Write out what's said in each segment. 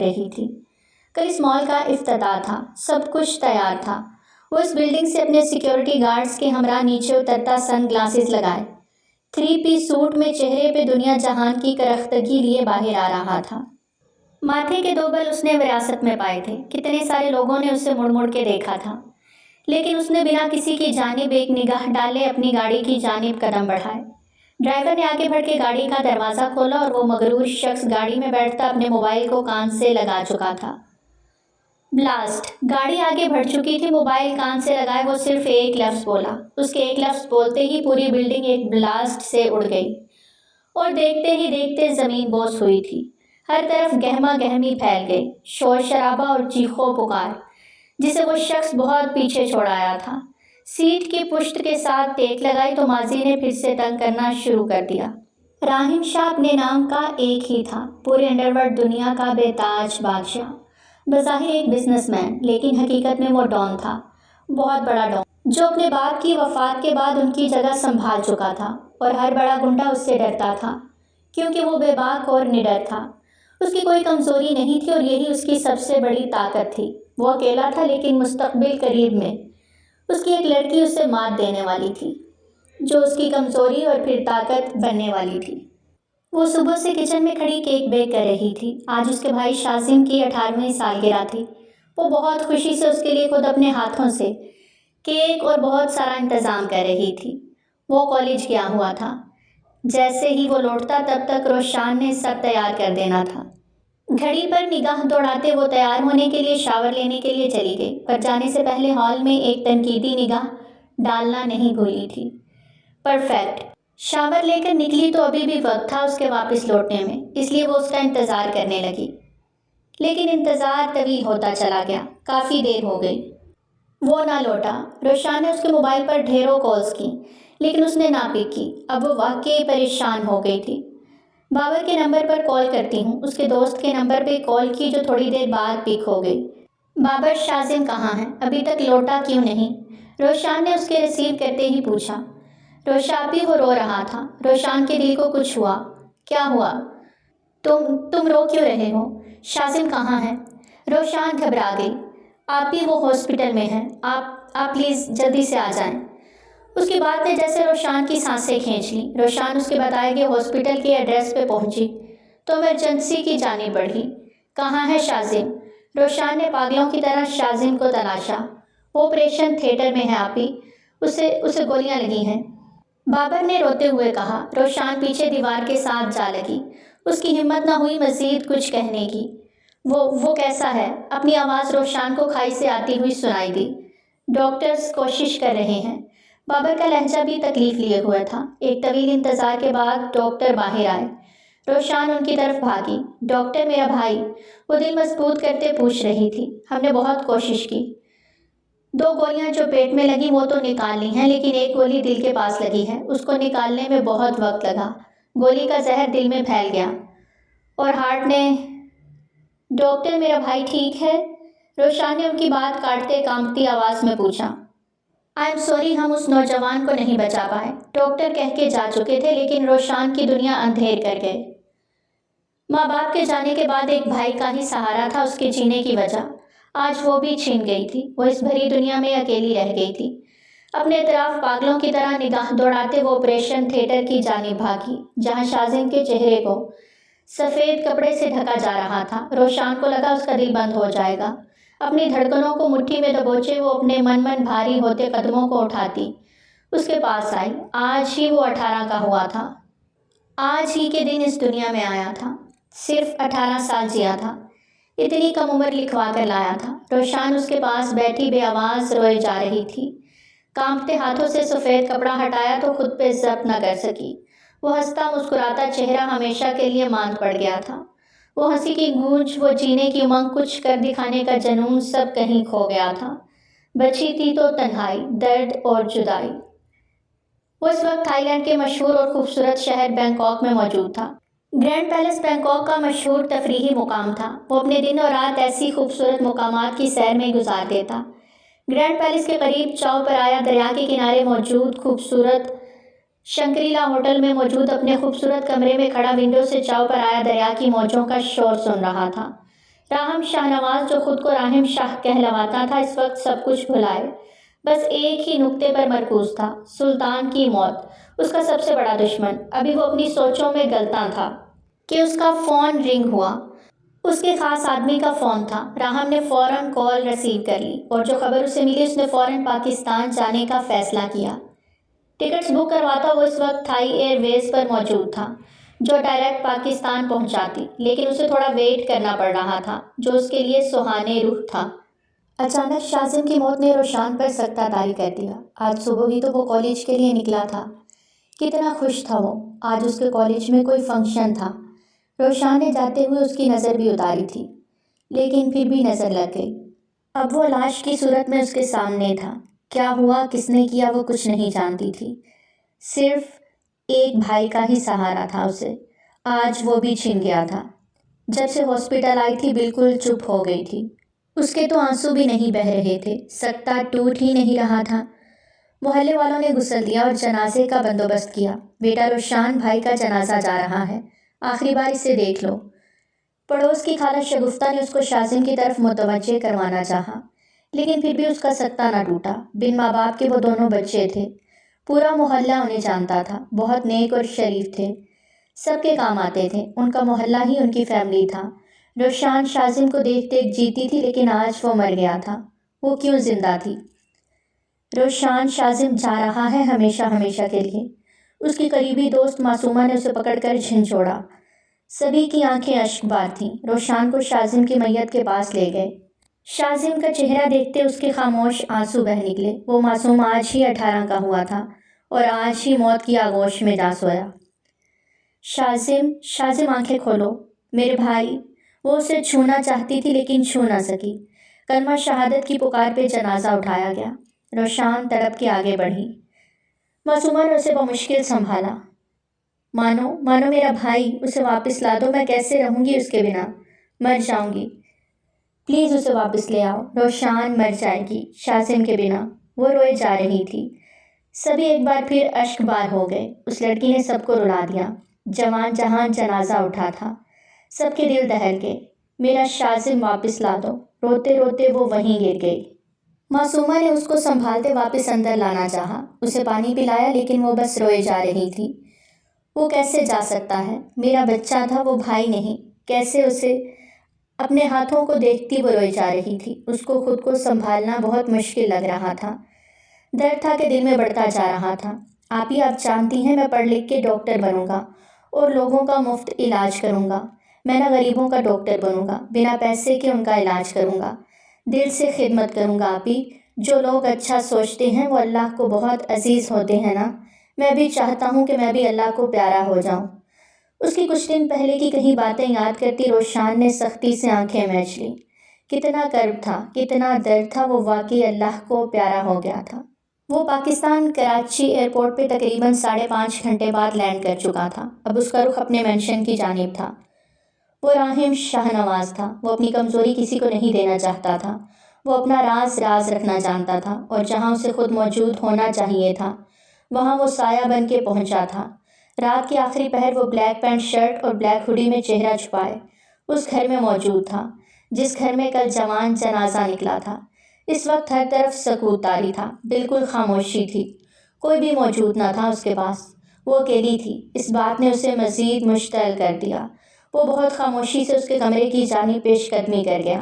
رہی تھی۔ کل اس مال کا افتتاح تھا، سب کچھ تیار تھا۔ وہ اس بلڈنگ سے اپنے سیکیورٹی گارڈز کے ہمراہ نیچے اترتا سن گلاسز لگائے 3 پیس سوٹ میں چہرے پہ دنیا جہان کی کرختگی لیے باہر آ رہا تھا۔ ماتھے کے 2 بل اس نے وراثت میں پائے تھے۔ کتنے سارے لوگوں نے اسے مڑ مڑ کے دیکھا تھا، لیکن اس نے بنا کسی کی جانب ایک نگاہ ڈالے اپنی گاڑی کی جانب قدم بڑھائے۔ ڈرائیور نے آگے بڑھ کے گاڑی کا دروازہ کھولا اور وہ مغرور شخص گاڑی میں بیٹھتا اپنے موبائل کو کان سے لگا چکا تھا۔ بلاسٹ! گاڑی آگے بڑھ چکی تھی، موبائل کان سے لگائے وہ صرف ایک لفظ بولا۔ اس کے ایک لفظ بولتے ہی پوری بلڈنگ ایک بلاسٹ سے اڑ گئی اور دیکھتے ہی دیکھتے زمین بوس ہوئی تھی۔ ہر طرف گہما گہمی پھیل گئی، شور شرابہ اور چیخو پکار، جسے وہ شخص بہت پیچھے چھوڑ آیا تھا۔ سیٹ کی پشت کے ساتھ ٹیک لگائی تو ماضی نے پھر سے تنگ کرنا شروع کر دیا۔ راہیم شاہ اپنے نام کا ایک ہی تھا، پورے انڈر ورلڈ دنیا کا بے تاج بادشاہ، بظاہر ایک بزنس مین، لیکن حقیقت میں وہ ڈان تھا، بہت بڑا ڈان، جو اپنے باپ کی وفات کے بعد ان کی جگہ سنبھال چکا تھا، اور ہر بڑا گنڈا اس سے ڈرتا تھا، کیونکہ وہ بے باک اور نڈر تھا۔ اس کی کوئی کمزوری نہیں تھی اور یہی اس کی سب سے بڑی طاقت تھی۔ وہ اکیلا تھا، لیکن مستقبل قریب میں اس کی ایک لڑکی اسے مات دینے والی تھی، جو اس کی کمزوری اور پھر طاقت بننے والی تھی۔ وہ صبح سے کچن میں کھڑی کیک بیک کر رہی تھی۔ آج اس کے بھائی شازم کی 18ویں سالگرہ تھی۔ وہ بہت خوشی سے اس کے لیے خود اپنے ہاتھوں سے کیک اور بہت سارا انتظام کر رہی تھی۔ وہ کالج گیا ہوا تھا۔ جیسے ہی وہ لوٹتا تب تک روشان نے سب تیار کر دینا تھا۔ گھڑی پر نگاہ دوڑاتے وہ تیار ہونے کے لیے شاور لینے کے لیے چلی گئی، پر جانے سے پہلے ہال میں ایک تنقیدی نگاہ ڈالنا نہیں بھولی تھی۔ پرفیکٹ! شاور لے کر نکلی تو ابھی بھی وقت تھا اس کے واپس لوٹنے میں، اس لیے وہ اس کا انتظار کرنے لگی، لیکن انتظار طویل ہوتا چلا گیا۔ کافی دیر ہو گئی، وہ نہ لوٹا۔ روشان نے اس کے موبائل پر ڈھیروں کالز کی، لیکن اس نے نہ پک کی۔ اب وہ واقعی پریشان ہو گئی تھی۔ بابر کے نمبر پر کال کرتی ہوں، اس کے دوست کے نمبر پہ کال کی جو تھوڑی دیر بعد پک ہو گئی۔ بابر، شازم کہاں ہے؟ ابھی تک لوٹا کیوں نہیں؟ روشان نے اس کے ریسیو کرتے ہی پوچھا۔ روشابی وہ رو رہا تھا۔ روشان کے دل کو کچھ ہوا۔ کیا ہوا؟ تم رو کیوں رہے ہو؟ شازم کہاں ہے؟ روشان گھبرا گئی۔ آپ ہی وہ ہاسپٹل میں ہیں، آپ پلیز جلدی سے آ جائیں۔ اس کی بات نے جیسے روشان کی سانسیں کھینچ لیں۔ روشان اس کے بتائے گئے ہاسپٹل کے ایڈریس پہ پہنچی تو ایمرجنسی کی جانب بڑھی۔ کہاں ہے شازم؟ روشان نے پاگلوں کی طرح شازم کو تلاشا۔ وہ آپریشن تھیٹر میں ہے آپی، اسے گولیاں لگی ہیں، بابر نے روتے ہوئے کہا۔ روشان پیچھے دیوار کے ساتھ جا لگی۔ اس کی ہمت نہ ہوئی مزید کچھ کہنے کی۔ وہ کیسا ہے؟ اپنی آواز روشان کو کھائی سے آتی ہوئی سنائی دی۔ ڈاکٹرز کوشش کر رہے ہیں۔ بابر کا لہجہ بھی تکلیف لیے ہوئے تھا۔ ایک طویل انتظار کے بعد ڈاکٹر باہر آئے۔ روشان ان کی طرف بھاگی۔ ڈاکٹر میرا بھائی، وہ دل مضبوط کرتے پوچھ رہی تھی۔ ہم نے بہت کوشش کی، 2 گولیاں جو پیٹ میں لگی وہ تو نکال لی ہیں، لیکن ایک گولی دل کے پاس لگی ہے، اس کو نکالنے میں بہت وقت لگا۔ گولی کا زہر دل میں پھیل گیا اور ہارٹ نے… ڈاکٹر میرا بھائی ٹھیک ہے؟ روشان نے ان کی بات کاٹتے کانپتی آواز میں پوچھا۔ آئی ایم سوری، ہم اس نوجوان کو نہیں بچا پائے، ڈاکٹر کہہ کے جا چکے تھے، لیکن روشان کی دنیا اندھیر کر گئے۔ ماں باپ کے جانے کے بعد ایک بھائی کا ہی سہارا تھا اس کے جینے کی وجہ، آج وہ بھی چھین گئی تھی۔ وہ اس بھری دنیا میں اکیلی رہ گئی تھی۔ اپنے اطراف پاگلوں کی طرح نگاہ دوڑاتے وہ آپریشن تھیٹر کی جانب بھاگی، جہاں شازم کے چہرے کو سفید کپڑے سے ڈھکا جا رہا تھا۔ روشان کو لگا اس کا دل بند ہو جائے گا۔ اپنی دھڑکنوں کو مٹھی میں دبوچے وہ اپنے من بھاری ہوتے قدموں کو اٹھاتی اس کے پاس آئی۔ آج ہی وہ 18 کا ہوا تھا، آج ہی کے دن اس دنیا میں آیا تھا، صرف 18 سال جیا تھا، اتنی کم عمر لکھوا کر لایا تھا۔ روشان اس کے پاس بیٹھی بے آواز روئے جا رہی تھی۔ کانپتے ہاتھوں سے سفید کپڑا ہٹایا تو خود پہ ضبط نہ کر سکی۔ وہ ہنستا مسکراتا چہرہ ہمیشہ کے لیے ماند پڑ گیا تھا۔ وہ ہنسی کی گونج، وہ جینے کی امنگ، کچھ کر دکھانے کا جنون، سب کہیں کھو گیا تھا۔ بچی تھی تو تنہائی، درد اور جدائی۔ وہ اس وقت تھائی لینڈ کے مشہور اور خوبصورت شہر بینکاک میں موجود تھا۔ گرینڈ پیلس بینکاک کا مشہور تفریحی مقام تھا۔ وہ اپنے دن اور رات ایسی خوبصورت مقامات کی سیر میں گزار دیتا۔ گرینڈ پیلس کے قریب چاؤ پرایا دریا کے کنارے موجود خوبصورت شنکریلا ہوٹل میں موجود اپنے خوبصورت کمرے میں کھڑا ونڈو سے چاؤ پرایا دریا کی موجوں کا شور سن رہا تھا۔ راہم شاہ نواز جو خود کو راہم شاہ کہلواتا تھا اس وقت سب کچھ بھلائے بس ایک ہی نقطے پر مرکوز تھا، سلطان کی موت، اس کا سب سے بڑا دشمن۔ ابھی وہ اپنی سوچوں میں گلتا تھا کہ اس کا فون رنگ ہوا۔ اس کے خاص آدمی کا فون تھا۔ راہم نے فوراً کال ریسیو کر لی اور جو خبر اسے ملی اس نے فوراً پاکستان جانے کا فیصلہ کیا۔ ٹکٹس بک کرواتا وہ اس وقت تھائی ایئر ویز پر موجود تھا جو ڈائریکٹ پاکستان پہنچاتی، لیکن اسے تھوڑا ویٹ کرنا پڑ رہا تھا جو اس کے لیے سہانے روح تھا۔ اچانک شازم کی موت نے روشان پر سکتہ طاری کر دیا۔ آج صبح ہی تو وہ کالج کے لیے نکلا تھا، کتنا خوش تھا وہ، آج اس کے کالج میں کوئی فنکشن تھا۔ روشان نے جاتے ہوئے اس کی نظر بھی اتاری تھی، لیکن پھر بھی نظر لگ گئی۔ اب وہ لاش کی صورت میں اس کے سامنے تھا۔ کیا ہوا، کس نے کیا، وہ کچھ نہیں جانتی تھی، صرف ایک بھائی کا ہی سہارا تھا اسے۔ آج وہ بھی چھن گیا تھا۔ جب سے ہاسپٹل آئی تھی بالکل چپ ہو گئی تھی، اس کے تو آنسو بھی نہیں بہہ رہے تھے، سکتہ ٹوٹ ہی نہیں رہا تھا۔ محلے والوں نے غسل دیا اور جنازے کا بندوبست کیا۔ بیٹا روشان، بھائی کا جنازہ جا رہا ہے، آخری بار اسے دیکھ لو۔ پڑوس کی خالہ شگفتہ نے اس کو شازم کی طرف متوجہ کروانا چاہا، لیکن پھر بھی اس کا سکتہ نہ ٹوٹا۔ بن ماں باپ کے وہ دونوں بچے تھے، پورا محلہ انہیں جانتا تھا، بہت نیک اور شریف تھے، سب کے کام آتے تھے، ان کا محلہ ہی ان کی فیملی تھا۔ روشان شازم کو دیکھ دیکھ جیتی تھی، لیکن آج وہ مر گیا تھا، وہ کیوں زندہ تھی؟ روشان، شازم جا رہا ہے ہمیشہ ہمیشہ کے لیے۔ اس کی قریبی دوست معصومہ نے اسے پکڑ کر جھنجھوڑا۔ سبھی کی آنکھیں اشک بار تھیں۔ روشان کو شازم کی میت کے پاس لے گئے۔ شازم کا چہرہ دیکھتے اس کے خاموش آنسو بہہ نکلے۔ وہ معصوم آج ہی 18 کا ہوا تھا اور آج ہی موت کی آغوش میں جا سویا۔ شازم آنکھیں کھولو، میرے بھائی۔ وہ اسے چھونا چاہتی تھی لیکن چھو نہ سکی۔ کلمہ شہادت کی پکار پہ جنازہ اٹھایا گیا۔ روشان تڑپ کے آگے بڑھی۔ معصومہ نے اسے بمشکل سنبھالا۔ مانو میرا بھائی، اسے واپس لا دو، میں کیسے رہوں گی اس کے بنا، مر جاؤں گی، پلیز اسے واپس لے آؤ۔ روشان مر جائے گی شازم کے بنا، وہ روئے جا رہی تھی۔ سبھی ایک بار پھر اشک بار ہو گئے۔ اس لڑکی نے سب کو رلا دیا۔ جوان جہاں جنازہ اٹھا تھا، سب کے دل دہل گئے۔ میرا شازم واپس لا دو، روتے روتے وہ وہیں گر گئی۔ معصومہ نے اس کو سنبھالتے واپس اندر لانا چاہا، اسے پانی پلایا، لیکن وہ بس روئے جا رہی تھی۔ وہ کیسے جا سکتا ہے، میرا بچہ تھا، وہ بھائی نہیں، کیسے اسے؟ اپنے ہاتھوں کو دیکھتی وہ روئے جا رہی تھی۔ اس کو خود کو سنبھالنا بہت مشکل لگ رہا تھا۔ درد تھا کہ دل میں بڑھتا جا رہا تھا۔ آپ جانتی ہیں میں پڑھ لکھ کے ڈاکٹر بنوں گا اور لوگوں کا مفت علاج کروں گا۔ میں نہ غریبوں کا ڈاکٹر بنوں گا، بنا پیسے کے ان کا علاج کروں گا، دل سے خدمت کروں گا۔ جو لوگ اچھا سوچتے ہیں وہ اللہ کو بہت عزیز ہوتے ہیں نا، میں بھی چاہتا ہوں کہ میں بھی اللہ کو پیارا ہو جاؤں۔ اس کی کچھ دن پہلے کی کہیں باتیں یاد کرتی روشان نے سختی سے آنکھیں میچ لیں۔ کتنا کرب تھا، کتنا درد تھا، وہ واقعی اللہ کو پیارا ہو گیا تھا۔ وہ پاکستان کراچی ایئرپورٹ پہ تقریباً 5.5 گھنٹے بعد لینڈ کر چکا تھا۔ اب اس کا رخ اپنے مینشن کی جانب تھا۔ وہ راہم شاہ نواز تھا۔ وہ اپنی کمزوری کسی کو نہیں دینا چاہتا تھا۔ وہ اپنا راز رکھنا جانتا تھا، اور جہاں اسے خود موجود ہونا چاہیے تھا وہاں وہ سایہ بن کے پہنچا تھا۔ رات کے آخری پہر وہ بلیک پینٹ شرٹ اور بلیک ہوڈی میں چہرہ چھپائے اس گھر میں موجود تھا جس گھر میں کل جوان جنازہ نکلا تھا۔ اس وقت ہر طرف سکوت طاری تھا، بالکل خاموشی تھی، کوئی بھی موجود نہ تھا اس کے پاس، وہ اکیلی تھی۔ اس بات نے اسے مزید مشتعل کر دیا۔ وہ بہت خاموشی سے اس کے کمرے کی جانب پیش قدمی کر گیا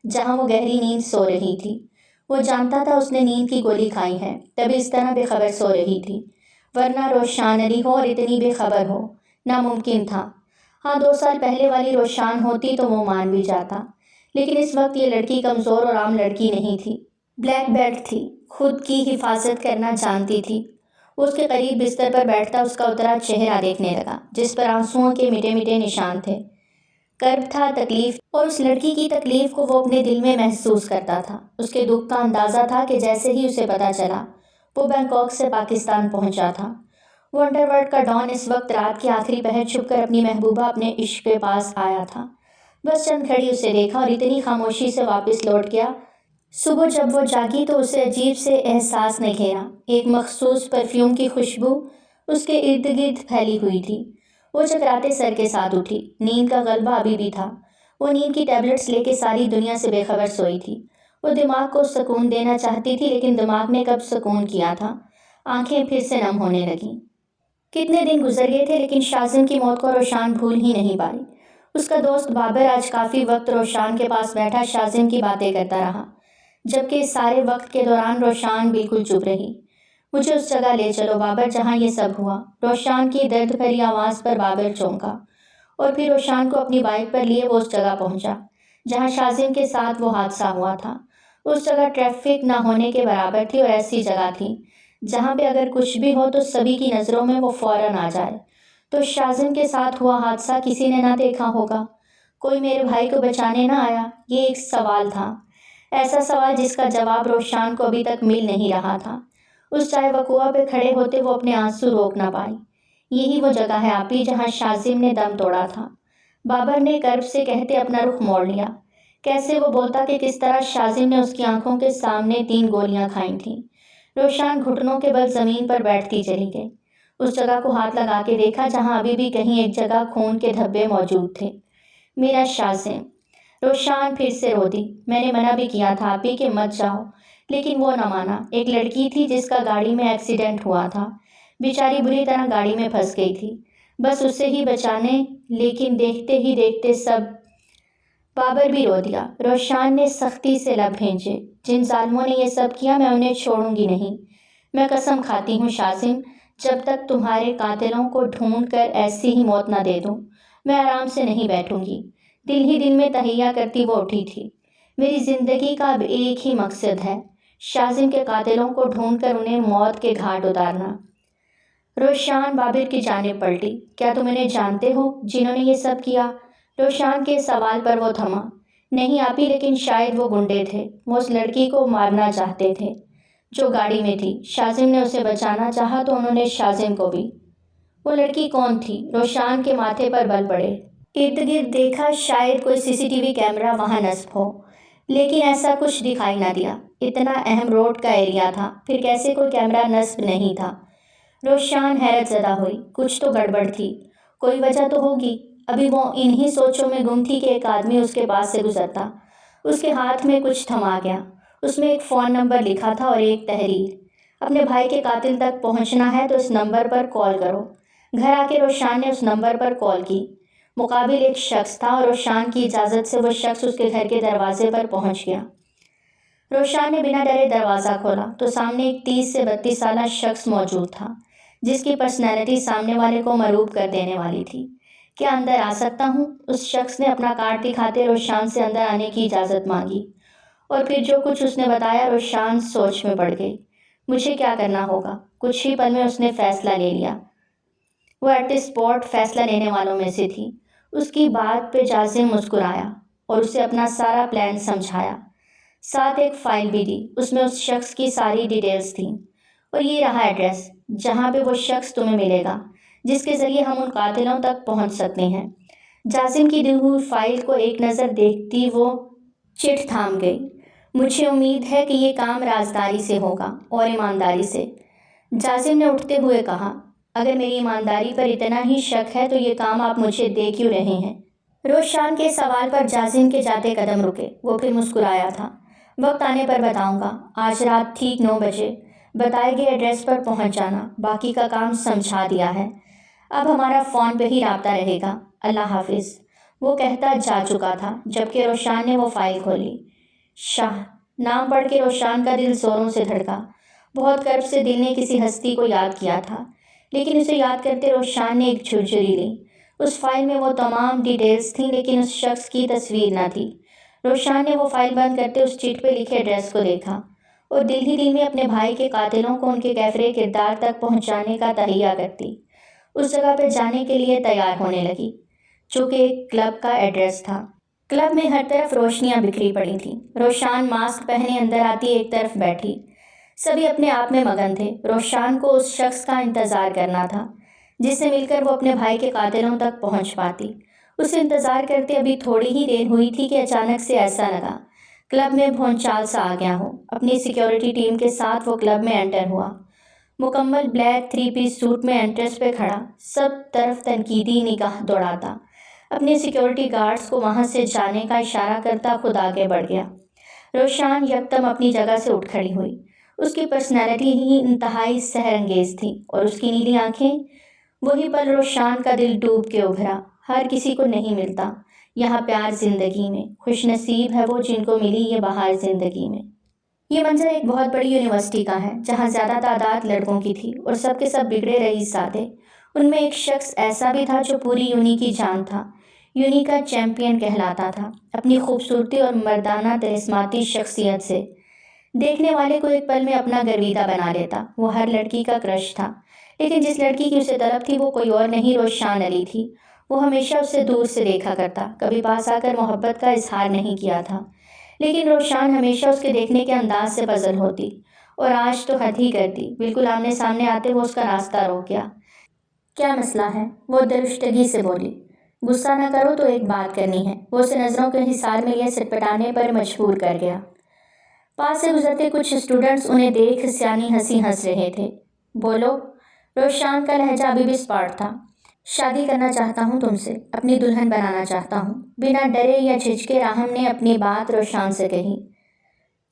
جہاں وہ گہری نیند سو رہی تھی۔ وہ جانتا تھا اس نے نیند کی گولی کھائی ہے، تبھی اس طرح بے خبر سو رہی تھی، ورنہ روشان علی ہو اور اتنی بے خبر ہو ناممکن تھا۔ ہاں 2 سال پہلے والی روشان ہوتی تو وہ مان بھی جاتا، لیکن اس وقت یہ لڑکی کمزور اور عام لڑکی نہیں تھی، بلیک بیلٹ تھی، خود کی حفاظت کرنا جانتی تھی۔ وہ اس کے قریب بستر پر بیٹھتا اس کا اترا چہرہ دیکھنے لگا جس پر آنسوؤں کے مٹے مٹے نشان تھے۔ کرب تھا، تکلیف، اور اس لڑکی کی تکلیف کو وہ اپنے دل میں محسوس کرتا تھا۔ اس کے دکھ کا اندازہ تھا کہ جیسے ہی اسے پتہ چلا وہ بینکاک سے پاکستان پہنچا تھا۔ وہ انڈر ورلڈ کا ڈان اس وقت رات کے آخری پہر چھپ کر اپنی محبوبہ اپنے عشق کے پاس آیا تھا۔ بس چند گھڑی اسے دیکھا اور اتنی خاموشی سے واپس لوٹ گیا۔ صبح جب وہ جاگی تو اسے عجیب سے احساس نے گھیرا، ایک مخصوص پرفیوم کی خوشبو اس کے ارد گرد پھیلی ہوئی تھی۔ وہ چکراتے سر کے ساتھ اٹھی، نیند کا غلبہ ابھی بھی تھا۔ وہ نیند کی ٹیبلٹس لے کے ساری دنیا سے بے خبر سوئی تھی۔ وہ دماغ کو سکون دینا چاہتی تھی، لیکن دماغ نے کب سکون کیا تھا؟ آنکھیں پھر سے نم ہونے لگیں۔ کتنے دن گزر گئے تھے، لیکن شازم کی موت کو روشان بھول ہی نہیں پائی۔ اس کا دوست بابر آج کافی وقت روشان کے پاس بیٹھا شازم کی باتیں کرتا رہا، جبکہ اس سارے وقت کے دوران روشان بالکل چپ رہی۔ مجھے اس جگہ لے چلو بابر جہاں یہ سب ہوا، روشان کی درد بھری آواز پر بابر چونکا، اور پھر روشان کو اپنی بائک پر لیے وہ اس جگہ پہنچا جہاں شازم کے ساتھ وہ حادثہ ہوا تھا۔ اس جگہ ٹریفک نہ ہونے کے برابر تھی، اور ایسی جگہ تھی جہاں پہ اگر کچھ بھی ہو تو سبھی کی نظروں میں وہ فوراً آ جائے۔ تو شازم کے ساتھ ہوا حادثہ کسی نے نہ دیکھا ہوگا؟ کوئی میرے بھائی کو بچانے نہ آیا؟ یہ ایک سوال تھا، ایسا سوال جس کا جواب روشان کو ابھی تک مل نہیں رہا تھا۔ اس چائے وقوع پہ کھڑے ہوتے وہ اپنے آنسو روک نہ پائی۔ یہی وہ جگہ ہے آپی جہاں شازم نے دم توڑا تھا، بابر نے کرب سے کہتے اپنا رخ موڑ لیا۔ کیسے وہ بولتا کہ کس طرح شازم نے اس کی آنکھوں کے سامنے 3 گولیاں کھائی تھیں۔ روشان گھٹنوں کے بل زمین پر بیٹھتی چلی گئی۔ اس جگہ کو ہاتھ لگا کے دیکھا جہاں ابھی بھی کہیں ایک جگہ خون کے دھبے موجود تھے۔ میرا شازم۔ روشان پھر سے رو دی۔ میں نے منع بھی کیا تھا آپی کہ مت جاؤ، لیکن وہ نہ مانا۔ ایک لڑکی تھی جس کا گاڑی میں ایکسیڈنٹ ہوا تھا، بیچاری بری طرح گاڑی میں پھنس گئی تھی، بس اسے ہی بچانے، لیکن دیکھتے ہی دیکھتے سب۔ بابر بھی رو دیا۔ روشان نے سختی سے لب بھینچے۔ جن ظالموں نے یہ سب کیا میں انہیں چھوڑوں گی نہیں۔ میں قسم کھاتی ہوں شازم، جب تک تمہارے قاتلوں کو ڈھونڈ کر ایسی ہی موت نہ دے دوں میں آرام سے نہیں بیٹھوں گی۔ دل ہی دل میں تہیہ کرتی وہ اٹھی تھی۔ میری زندگی کا اب ایک ہی مقصد ہے، شازم کے قاتلوں کو ڈھونڈ کر انہیں موت کے گھاٹ اتارنا۔ روشان بابر کی جانب پلٹی۔ کیا تم انہیں جانتے ہو جنہوں نے یہ سب کیا؟ روشان کے سوال پر وہ تھما۔ نہیں آپی، لیکن شاید وہ گنڈے تھے، وہ اس لڑکی کو مارنا چاہتے تھے جو گاڑی میں تھی۔ شازم نے اسے بچانا چاہا تو انہوں نے شازم کو بھی۔ وہ لڑکی کون تھی؟ روشان کے ماتھے پر بل پڑے۔ ارد گرد دیکھا، شاید کوئی CCTV کیمرہ وہاں نصب ہو، لیکن ایسا کچھ دکھائی نہ دیا۔ اتنا اہم روڈ کا ایریا تھا، پھر کیسے کوئی کیمرہ نصب نہیں تھا؟ روشان حیرت زدہ ہوئی۔ کچھ تو گڑبڑ تھی، کوئی وجہ تو ہوگی۔ ابھی وہ انہی سوچوں میں گم تھی کہ ایک آدمی اس کے پاس سے گزرتا۔ اس کے ہاتھ میں کچھ تھما گیا۔ اس میں ایک فون نمبر لکھا تھا اور ایک تحریر: اپنے بھائی کے قاتل تک پہنچنا ہے تو اس نمبر پر کال کرو۔ گھر آ کے روشان نے اس نمبر پر کال کی۔ مقابل ایک شخص تھا، اور روشان کی اجازت سے وہ شخص اس کے گھر کے دروازے پر پہنچ گیا۔ روشان نے بنا ڈرے دروازہ کھولا تو سامنے ایک 30 سے 32 سالہ شخص موجود تھا، جس کی پرسنالٹی سامنے والے کو مرعوب کر دینے والی تھی۔ کیا اندر آ سکتا ہوں؟ اس شخص نے اپنا کارڈ دکھاتے روشان سے اندر آنے کی اجازت مانگی، اور پھر جو کچھ اس نے بتایا روشان سوچ میں پڑ گئی۔ مجھے کیا کرنا ہوگا؟ کچھ ہی پل میں اس نے فیصلہ لے لیا۔ وہ ایٹ دی اسپاٹ فیصلہ لینے والوں میں سے تھی۔ اس کی بات پہ جازم مسکرایا اور اسے اپنا سارا پلان سمجھایا، ساتھ ایک فائل بھی دی۔ اس میں اس شخص کی ساری ڈیٹیلز تھیں، اور یہ رہا ایڈریس جہاں پہ وہ شخص تمہیں ملے گا، جس کے ذریعے ہم ان قاتلوں تک پہنچ سکتے ہیں۔ جازم کی دی ہوئی فائل کو ایک نظر دیکھتی وہ چٹ تھام گئی۔ مجھے امید ہے کہ یہ کام رازداری سے ہوگا اور ایمانداری سے، جازم نے اٹھتے ہوئے کہا۔ اگر میری ایمانداری پر اتنا ہی شک ہے تو یہ کام آپ مجھے دے کیوں رہے ہیں؟ روشان کے سوال پر جازم کے جاتے قدم رکے۔ وہ پھر مسکرایا تھا۔ وقت آنے پر بتاؤں گا، آج رات ٹھیک 9 بجے بتائے گئے ایڈریس پر پہنچ جانا، باقی کا کام سمجھا دیا ہے۔ اب ہمارا فون پہ ہی رابطہ رہے گا، اللہ حافظ، وہ کہتا جا چکا تھا، جبکہ روشان نے وہ فائل کھولی۔ شاہ نام پڑھ کے روشان کا دل زوروں سے دھڑکا۔ بہت قرب سے دل نے کسی ہستی کو یاد کیا تھا، لیکن اسے یاد کرتے روشان نے ایک جھرجھری لی۔ اس فائل میں وہ تمام ڈیٹیلز تھیں، لیکن اس شخص کی تصویر نہ تھی۔ روشان نے وہ فائل بند کرتے اس چٹ پہ لکھے ایڈریس کو دیکھا، اور دل ہی دل میں اپنے بھائی کے قاتلوں کو ان کے کیفر کردار تک پہنچانے کا تہیہ کرتی اس جگہ پہ جانے کے لیے تیار ہونے لگی، جو کہ ایک کلب کا ایڈریس تھا۔ کلب میں ہر طرف روشنیاں بکھری پڑی تھیں۔ روشان ماسک پہنے اندر آتی ایک طرف بیٹھی۔ سبھی اپنے آپ میں مگن تھے۔ روشان کو اس شخص کا انتظار کرنا تھا جس سے مل کر وہ اپنے بھائی کے قاتلوں تک پہنچ پاتی۔ اسے انتظار کرتے ابھی تھوڑی ہی دیر ہوئی تھی کہ اچانک سے ایسا لگا کلب میں بھونچال سا آ گیا ہو۔ اپنی سیکیورٹی ٹیم کے ساتھ وہ کلب میں انٹر ہوا، مکمل بلیک 3 پیس سوٹ میں انٹرس پہ کھڑا، سب طرف تنقیدی نگاہ دوڑاتا۔ اپنے سیکیورٹی گارڈز کو وہاں سے جانے کا اشارہ کرتا خود آگے بڑھ گیا۔ روشان یکدم اپنی جگہ سے اٹھ کھڑی ہوئی۔ اس کی پرسنالٹی ہی انتہائی سحر انگیز تھی اور اس کی نیلی آنکھیں۔ وہی پل روشان کا دل ڈوب کے ابھرا۔ ہر کسی کو نہیں ملتا یہاں پیار زندگی میں، خوش نصیب ہے وہ جن کو ملی یہ بہار زندگی میں۔ یہ منظر ایک بہت بڑی یونیورسٹی کا ہے جہاں زیادہ تعداد لڑکوں کی تھی اور سب کے سب بگڑے رئیس زادے۔ ان میں ایک شخص ایسا بھی تھا جو پوری یونی کی جان تھا، یونی کا چیمپئن کہلاتا تھا، اپنی خوبصورتی اور مردانہ طلسماتی شخصیت سے دیکھنے والے کو ایک پل میں اپنا گرویدہ بنا لیتا۔ وہ ہر لڑکی کا کرش تھا، لیکن جس لڑکی کی اسے طلب تھی وہ کوئی اور نہیں روشان علی تھی۔ وہ ہمیشہ اسے دور سے دیکھا کرتا، کبھی پاس آ کر محبت کا اظہار نہیں کیا تھا، لیکن روشان ہمیشہ اس کے دیکھنے کے انداز سے پزل ہوتی، اور آج تو حد ہی کرتی۔ بالکل آمنے سامنے آتے وہ اس کا راستہ روک گیا۔ کیا مسئلہ ہے؟ وہ درشتگی سے بولی۔ غصہ نہ کرو تو ایک بات کرنی ہے۔ وہ اسے نظروں کے حصار میں لیے سٹپٹانے پر مجبور کر گیا۔ پاس سے گزرتے کچھ اسٹوڈنٹس انہیں دیکھ سیانی ہنسی ہنس رہے تھے۔ بولو۔ روشان کا لہجہ ابھی بھی اسپاٹ تھا۔ شادی کرنا چاہتا ہوں تم سے، اپنی دلہن بنانا چاہتا ہوں، بنا ڈرے یا جھجکے راہم نے اپنی بات روشان سے کہی،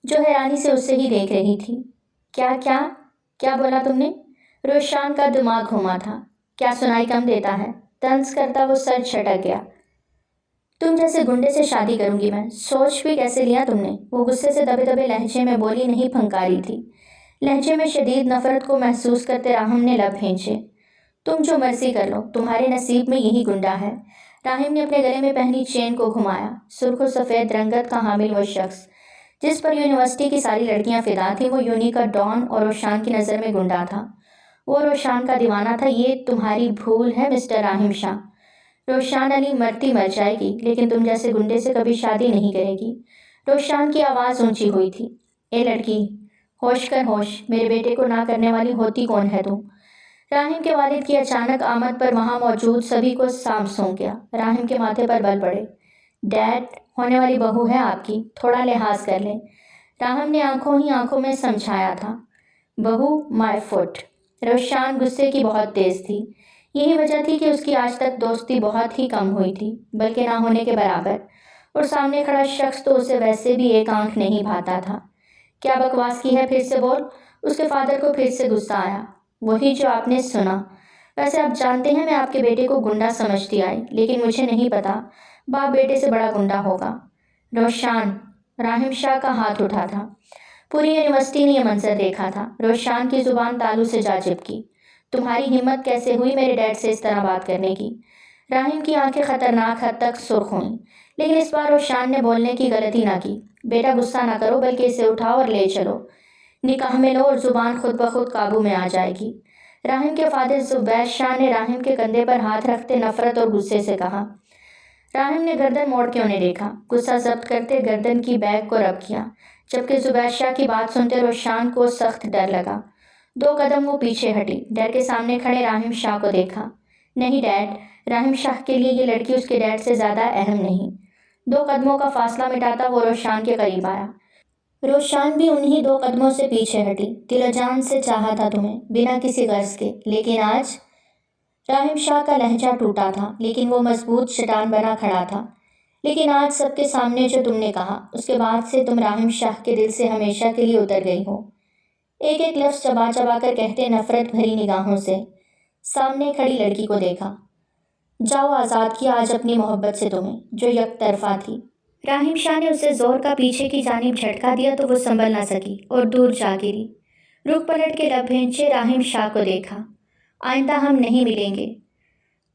جو حیرانی سے اسے ہی دیکھ رہی تھی۔ کیا بولا تم نے؟ روشان کا دماغ گھوما تھا۔ کیا سنائی کم دیتا ہے؟ طنز کرتا وہ سر جھٹک گیا۔ تم جیسے گنڈے سے شادی کروں گی میں، سوچ بھی کیسے لیا تم نے؟ وہ غصے سے دبے دبے لہجے میں بولی، نہیں پھنکاری تھی۔ لہجے میں شدید نفرت کو محسوس کرتے راہم نے لب کھینچے۔ تم جو مرضی کر لو، تمہارے نصیب میں یہی گنڈا ہے۔ راہم نے اپنے گلے میں پہنی چین کو گھمایا۔ سرخ و سفید رنگت کا حامل وہ شخص جس پر یونیورسٹی کی ساری لڑکیاں فدا تھیں، وہ یونی کا ڈان اور روشان کی نظر میں گنڈا تھا۔ وہ روشان کا دیوانہ تھا۔ یہ تمہاری بھول ہے مسٹر راہم شاہ۔ روشان علی مرتی مر جائے گی، لیکن تم جیسے گنڈے سے کبھی شادی نہیں کرے گی۔ روشان کی آواز اونچی ہوئی تھی۔ اے لڑکی، ہوش کر ہوش، میرے بیٹے کو نہ کرنے والی ہوتی کون ہے تم؟ راہم کے والد کی اچانک آمد پر وہاں موجود سبھی کو سانپ سونک گیا۔ راہم کے ماتھے پر بل پڑے۔ ڈیڈ، ہونے والی بہو ہے آپ کی، تھوڑا لحاظ کر لیں۔ راہم نے آنکھوں ہی آنکھوں میں سمجھایا تھا۔ بہو، مائی فٹ۔ روشان غصے کی بہت تیز تھی۔ یہی وجہ تھی کہ اس کی آج تک دوستی بہت ہی کم ہوئی تھی، بلکہ نہ ہونے کے برابر، اور سامنے کھڑا شخص تو اسے ویسے بھی ایک آنکھ نہیں بھاتا تھا۔ کیا بکواس کی ہے؟ پھر سے بول۔ اس کے فادر کو پھر سے غصہ آیا۔ وہی جو آپ نے سنا۔ ویسے آپ جانتے ہیں میں آپ کے بیٹے کو گنڈا سمجھتی آئی، لیکن مجھے نہیں پتا باپ بیٹے سے بڑا گنڈا ہوگا۔ روشان، راہم شاہ کا ہاتھ اٹھا تھا۔ پوری یونیورسٹی نے یہ منظر دیکھا تھا۔ روشان کی زبان تالو سے جا چپکی۔ تمہاری ہمت کیسے ہوئی میرے ڈیڈ سے اس طرح بات کرنے کی؟ راہم کی آنکھیں خطرناک حد تک سرخ ہوئیں، لیکن اس بار روشان نے بولنے کی غلطی نہ کی۔ بیٹا غصہ نہ کرو، بلکہ اسے اٹھاؤ اور لے چلو، نکاح میں لو اور زبان خود بخود قابو میں آ جائے گی۔ راہم کے فادر زبیر شاہ نے راہم کے کندھے پر ہاتھ رکھتے نفرت اور غصے سے کہا۔ راہم نے گردن موڑ کے انہیں دیکھا، غصہ ضبط کرتے گردن کی بیک کو رب کیا، جبکہ زبیر شاہ کی بات سنتے روشان کو سخت ڈر لگا۔ 2 قدم وہ پیچھے ہٹی، ڈر کے سامنے کھڑے راہم شاہ کو دیکھا۔ نہیں ڈیڈ، راہم شاہ کے لیے یہ لڑکی اس کے ڈیڈ سے زیادہ اہم نہیں۔ 2 قدموں کا فاصلہ مٹاتا وہ روشان کے قریب آیا۔ روشان بھی انہی 2 قدموں سے پیچھے ہٹی۔ دل و جان سے چاہا تھا تمہیں، بنا کسی غرض کے، لیکن آج؟ راہم شاہ کا لہجہ ٹوٹا تھا، لیکن وہ مضبوط چٹان بنا کھڑا تھا۔ لیکن آج سب کے سامنے جو تم نے کہا، اس کے بعد سے تم راہم شاہ کے دل سے ہمیشہ کے لیے اتر گئی ہو۔ ایک ایک لفظ چبا چبا کر کہتے نفرت بھری نگاہوں سے سامنے کھڑی لڑکی کو دیکھا۔ جاؤ، آزاد کیا آج اپنی محبت سے تمہیں، جو یک طرفہ تھی۔ راہم شاہ نے اسے زور کا پیچھے کی جانب جھٹکا دیا تو وہ سنبھل نہ سکی اور دور جا گری۔ رخ پلٹ کے لب بھینچے راہم شاہ کو دیکھا۔ آئندہ ہم نہیں ملیں گے۔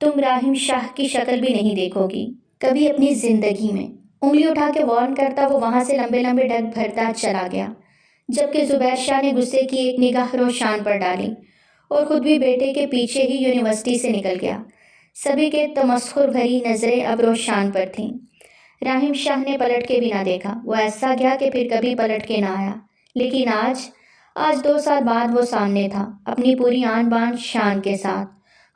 تم راہم شاہ کی شکل بھی نہیں دیکھو گی کبھی اپنی زندگی میں۔ انگلی اٹھا کے وارن کرتا وہ وہاں سے لمبے لمبے ڈگ بھرتا چلا گیا، جبکہ زبیر شاہ نے غصے کی ایک نگاہ روشان پر ڈالی اور خود بھی بیٹے کے پیچھے ہی یونیورسٹی سے نکل گیا۔ سبھی کے تمسخر بھری نظریں اب روشان پر تھیں۔ راہم شاہ نے پلٹ کے بھی نہ دیکھا۔ وہ ایسا گیا کہ پھر کبھی پلٹ کے نہ آیا۔ لیکن آج 2 سال بعد وہ سامنے تھا، اپنی پوری آن بان شان کے ساتھ۔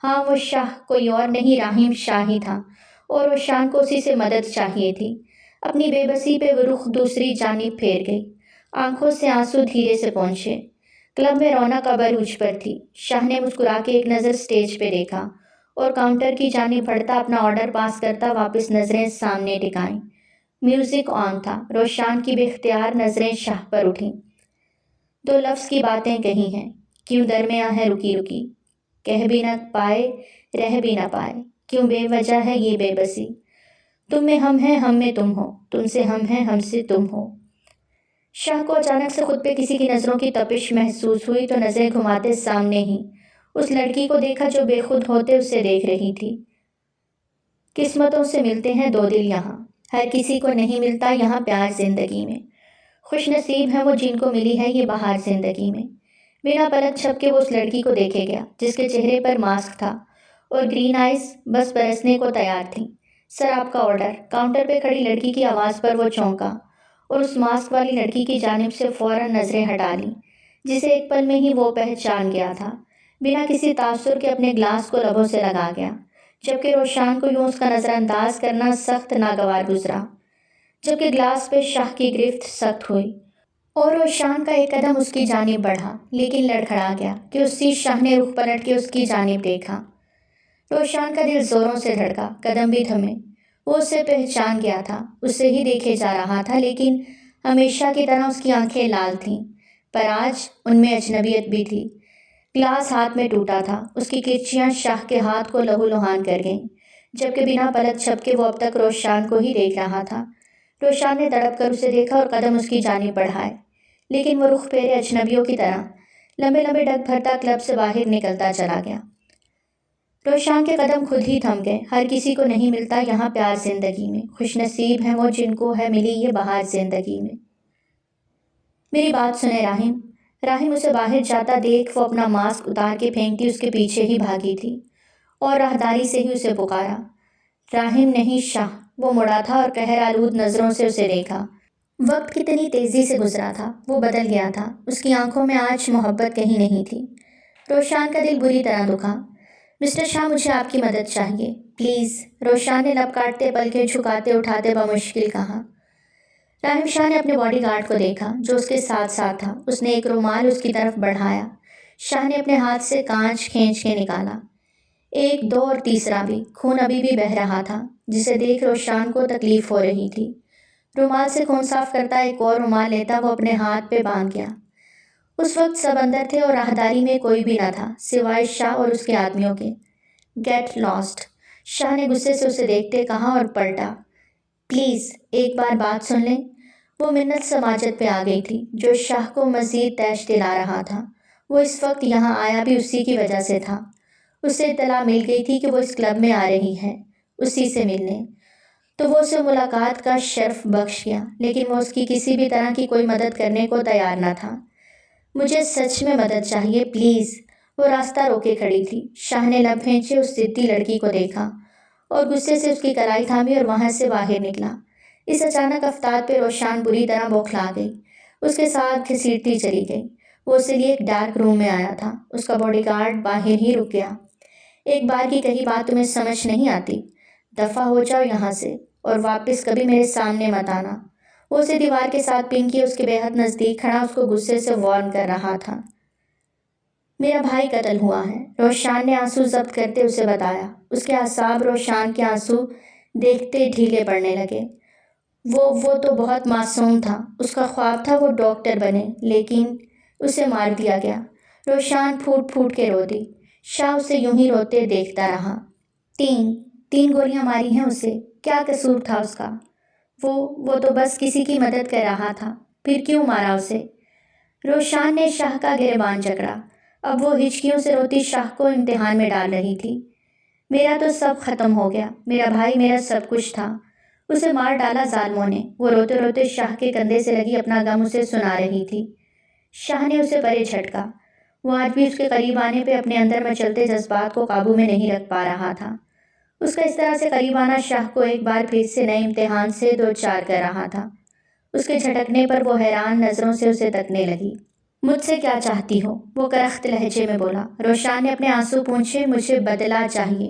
ہاں، وہ شاہ کوئی اور نہیں راہم شاہ ہی تھا، اور روشان کو اسی سے مدد چاہیے تھی۔ اپنی بے بسی پہ وہ رخ دوسری جانب پھیر گئی۔ آنکھوں سے آنسو دھیرے سے پہنچے۔ کلب میں رونق اب عروج پر تھی۔ شاہ نے مسکرا کے ایک نظر سٹیج پہ دیکھا اور کاؤنٹر کی جانب بڑھتا اپنا آرڈر پاس کرتا واپس نظریں سامنے ٹکائیں۔ میوزک آن تھا۔ روشان کی بے اختیار نظریں شاہ پر اٹھیں۔ 2 لفظ کی باتیں کہی ہیں، کیوں درمیاں ہے رکی رکی، کہہ بھی نہ پائے رہ بھی نہ پائے، کیوں بے وجہ ہے یہ بے بسی، تم میں ہم ہیں ہم میں تم ہو، تم سے ہم ہیں ہم سے تم ہو۔ شاہ کو اچانک سے خود پہ کسی کی نظروں کی تپش محسوس ہوئی تو نظریں گھماتے سامنے ہی اس لڑکی کو دیکھا جو بے خود ہوتے اسے دیکھ رہی تھی۔ قسمتوں سے ملتے ہیں 2 دل یہاں، ہر کسی کو نہیں ملتا یہاں پیار زندگی میں، خوش نصیب ہیں وہ جن کو ملی ہے یہ بہار زندگی میں۔ بنا پلک جھپکے وہ اس لڑکی کو دیکھے گیا جس کے چہرے پر ماسک تھا اور گرین آئیز بس برسنے کو تیار تھیں۔ سر آپ کا آرڈر۔ کاؤنٹر پہ کھڑی لڑکی کی آواز پر وہ چونکا اور اس ماسک والی لڑکی کی جانب سے فوراً نظریں ہٹا لیں، جسے ایک پل میں ہی وہ پہچان گیا تھا۔ بنا کسی تاثر کے اپنے گلاس کو لبوں سے لگا گیا، جبکہ روشان کو یوں اس کا نظر انداز کرنا سخت ناگوار گزرا، جبکہ گلاس پہ شاہ کی گرفت سخت ہوئی اور روشان کا ایک قدم اس کی جانب بڑھا لیکن لڑکھڑا گیا کہ اسی شاہ نے رخ پلٹ کے اس کی جانب دیکھا۔ روشان کا دل زوروں سے دھڑکا، قدم بھی تھمے۔ وہ اسے پہچان گیا تھا، اسے ہی دیکھے جا رہا تھا، لیکن ہمیشہ کی طرح اس کی آنکھیں لال تھیں، پر آج ان میں اجنبیت بھی تھی۔ گلاس ہاتھ میں ٹوٹا تھا، اس کی کرچیاں شاہ کے ہاتھ کو لہو لہان کر گئیں، جبکہ بنا پلک جھپکے وہ اب تک روشان کو ہی دیکھ رہا تھا۔ روشان نے تڑپ کر اسے دیکھا اور قدم اس کی جانب بڑھائے، لیکن وہ رخ پھیرے اجنبیوں کی طرح لمبے لمبے ڈگ بھرتا کلب سے باہر نکلتا چلا گیا۔ روشان کے قدم خود ہی تھم گئے۔ ہر کسی کو نہیں ملتا یہاں پیار زندگی میں، خوش نصیب ہیں وہ جن کو ہے ملی یہ بہار زندگی میں۔ میری بات سنیں راہم۔ راہم اسے باہر جاتا دیکھ وہ اپنا ماسک اتار کے پھینکتی اس کے پیچھے ہی بھاگی تھی اور راہداری سے ہی اسے پکارا، راہم نہیں شاہ۔ وہ مڑا تھا اور قہر آلود نظروں سے اسے دیکھا۔ وقت کتنی تیزی سے گزرا تھا، وہ بدل گیا تھا، اس کی آنکھوں میں آج محبت کہیں نہیں تھی۔ روشان کا دل بری طرح دکھا۔ مسٹر شاہ مجھے آپ کی مدد چاہیے، پلیز، روشان نے لب کاٹتے پلکیں جھکاتے اٹھاتے بمشکل کہا۔ راہم شاہ نے اپنے باڈی گارڈ کو دیکھا جو اس کے ساتھ ساتھ تھا، اس نے ایک رومال اس کی طرف بڑھایا۔ شاہ نے اپنے ہاتھ سے کانچ کھینچ کے نکالا، 1 2 اور تیسرا بھی۔ خون ابھی بھی بہہ رہا تھا، جسے دیکھ روشان کو تکلیف ہو رہی تھی۔ رومال سے خون صاف کرتا ایک اور رومال لیتا وہ اپنے ہاتھ پہ باندھ گیا۔ اس وقت سب اندر تھے اور راہداری میں کوئی بھی نہ تھا سوائے شاہ اور اس کے آدمیوں کے۔ گیٹ لاسٹ، شاہ نے غصے سے اسے دیکھتے کہا اور پلٹا۔ پلیز ایک بار بات سن لیں۔ وہ منت سماجت پہ آ گئی تھی جو شاہ کو مزید تیش دلا رہا تھا۔ وہ اس وقت یہاں آیا بھی اسی کی وجہ سے تھا۔ اسے اطلاع مل گئی تھی کہ وہ اس کلب میں آ رہی ہے اسی سے ملنے، تو وہ اسے ملاقات کا شرف بخش گیا، لیکن وہ اس کی کسی بھی طرح کی کوئی مدد کرنے کو تیار نہ تھا۔ مجھے سچ میں مدد چاہیے، پلیز۔ وہ راستہ روکے کھڑی تھی۔ شاہ نے لب کھینچے اس ضدی لڑکی کو دیکھا اور غصے سے اس کی کلائی تھامی اور وہاں سے باہر نکلا۔ اس اچانک افتاد پہ روشان بری طرح بوکھلا گئی، اس کے ساتھ گھسیٹتی چلی گئی۔ وہ اسے لیے ایک ڈارک روم میں آیا تھا، اس کا باڈی گارڈ باہر ہی رک گیا۔ ایک بار کی کہی بات تمہیں سمجھ نہیں آتی؟ دفع ہو جاؤ یہاں سے اور واپس کبھی میرے سامنے مت آنا۔ وہ اسے دیوار کے ساتھ پن کیے اس کے بے حد نزدیک کھڑا اس کو غصے سے وارن کر رہا تھا۔ میرا بھائی قتل ہوا ہے، روشان نے آنسو ضبط کرتے اسے بتایا۔ اس کے اعصاب روشان کے آنسو دیکھتے ڈھیلے پڑنے لگے۔ وہ تو بہت معصوم تھا، اس کا خواب تھا وہ ڈاکٹر بنے، لیکن اسے مار دیا گیا۔ روشان پھوٹ پھوٹ کے رو دی۔ شاہ اسے یوں ہی روتے دیکھتا رہا۔ تین گولیاں ماری ہیں اسے، کیا قصور تھا اس کا؟ وہ تو بس کسی کی مدد کر رہا تھا، پھر کیوں مارا اسے؟ روشان نے شاہ کا گریبان جکڑا۔ اب وہ ہچکیوں سے روتی شاہ کو امتحان میں ڈال رہی تھی۔ میرا تو سب ختم ہو گیا، میرا بھائی میرا سب کچھ تھا، اسے مار ڈالا ظالموں نے۔ وہ روتے روتے شاہ کے کندھے سے لگی اپنا غم اسے سنا رہی تھی۔ شاہ نے اسے پرے جھٹکا۔ وہ آج بھی اس کے قریب آنے پہ اپنے اندر مچلتے جذبات کو قابو میں نہیں رکھ پا رہا تھا۔ اس کا اس طرح سے قریب آنا شاہ کو ایک بار پھر سے نئے امتحان سے دوچار کر رہا تھا۔ اس کے جھٹکنے پر وہ حیران نظروں سے اسے تکنے لگی۔ مجھ سے کیا چاہتی ہو؟ وہ کرخت لہجے میں بولا۔ روشان نے اپنے آنسو پونچھے۔ مجھے بدلہ چاہیے،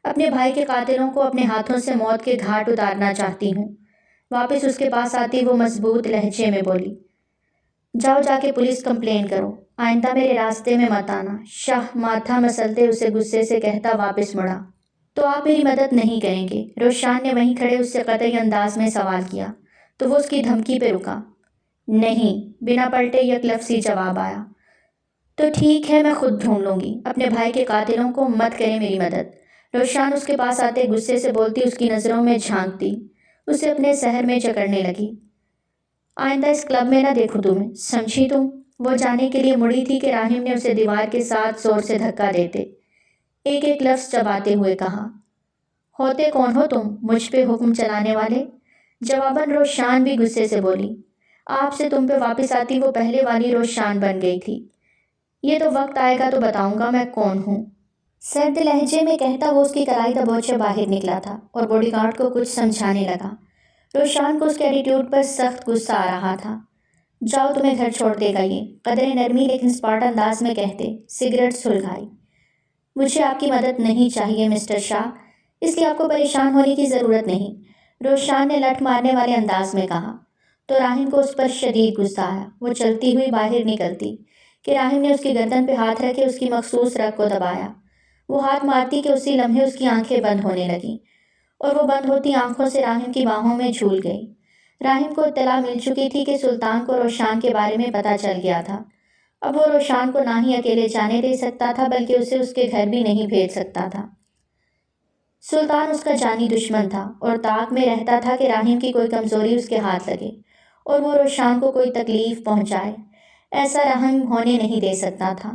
اپنے بھائی کے قاتلوں کو اپنے ہاتھوں سے موت کے گھاٹ اتارنا چاہتی ہوں۔ واپس اس کے پاس آتی وہ مضبوط لہجے میں بولی، جاؤ جا کے پولیس کمپلین کرو، آئندہ میرے راستے میں مت آنا، شاہ ماتھا مسلتے اسے غصے سے کہتا واپس مڑا۔ تو آپ میری مدد نہیں کریں گے؟ روشان نے وہیں کھڑے اس سے قطعی انداز میں سوال کیا، تو وہ اس کی دھمکی پہ رکا۔ نہیں، بنا پلٹے یک لفظی جواب آیا۔ تو ٹھیک ہے، میں خود ڈھونڈ لوں گی، اپنے بھائی کے قاتلوں کو، مت کریں میری مدد۔ روشان اس کے پاس آتے غصے سے بولتی، اس کی نظروں میں جھانکتی، اسے اپنے سحر میں جکڑنے لگی۔ آئندہ اس کلب میں نہ دیکھوں تمہیں، سمجھی تم؟ وہ جانے کے لیے مڑی تھی کہ راہم نے اسے دیوار کے ساتھ زور سے دھکا دیتے ایک ایک لفظ چباتے ہوئے کہا، ہوتے کون ہو تم، مجھ پہ حکم چلانے والے؟ جواباً روشان بھی غصے سے بولی، آپ سے تم پہ واپس آتی وہ پہلے والی روشان بن گئی تھی۔ یہ تو وقت آئے گا تو بتاؤں گا میں کون ہوں، سرد لہجے میں کہتا وہ اس کی کلائی دبوچے باہر نکلا تھا اور باڈی گارڈ کو کچھ سمجھانے لگا۔ روشان کو اس کے ایٹیٹیوڈ پر سخت غصہ آ رہا تھا۔ جاؤ، تمہیں گھر چھوڑ دے گا یہ، قدرے نرمی لیکن اسپارٹ انداز میں کہتے، سگریٹ سلگائی۔ مجھے آپ کی مدد نہیں چاہیے مسٹر شاہ، اس لیے آپ کو پریشان ہونے کی ضرورت نہیں، روشان نے لٹ مارنے والے انداز میں کہا۔ تو راہم کو اس پر شدید غصہ آیا۔ وہ چلتی ہوئی باہر نکلتی کہ راہم نے اس کی گردن پہ ہاتھ رکھ کے اس کی مخصوص رگ کو دبایا۔ وہ ہاتھ مارتی کہ اسی لمحے اس کی آنکھیں بند ہونے لگیں اور وہ بند ہوتی آنکھوں سے راہم کی باہوں میں جھول گئی۔ راہم کو اطلاع مل چکی تھی کہ سلطان کو روشان کے بارے میں پتہ چل گیا تھا۔ اب وہ روشان کو نہ ہی اکیلے جانے دے سکتا تھا بلکہ اسے اس کے گھر بھی نہیں بھیج سکتا تھا۔ سلطان اس کا جانی دشمن تھا اور طاق میں رہتا تھا کہ راہم کی کوئی کمزوری اس کے ہاتھ لگے اور وہ روشان کو کوئی تکلیف پہنچائے۔ ایسا راہم ہونے نہیں دے سکتا تھا۔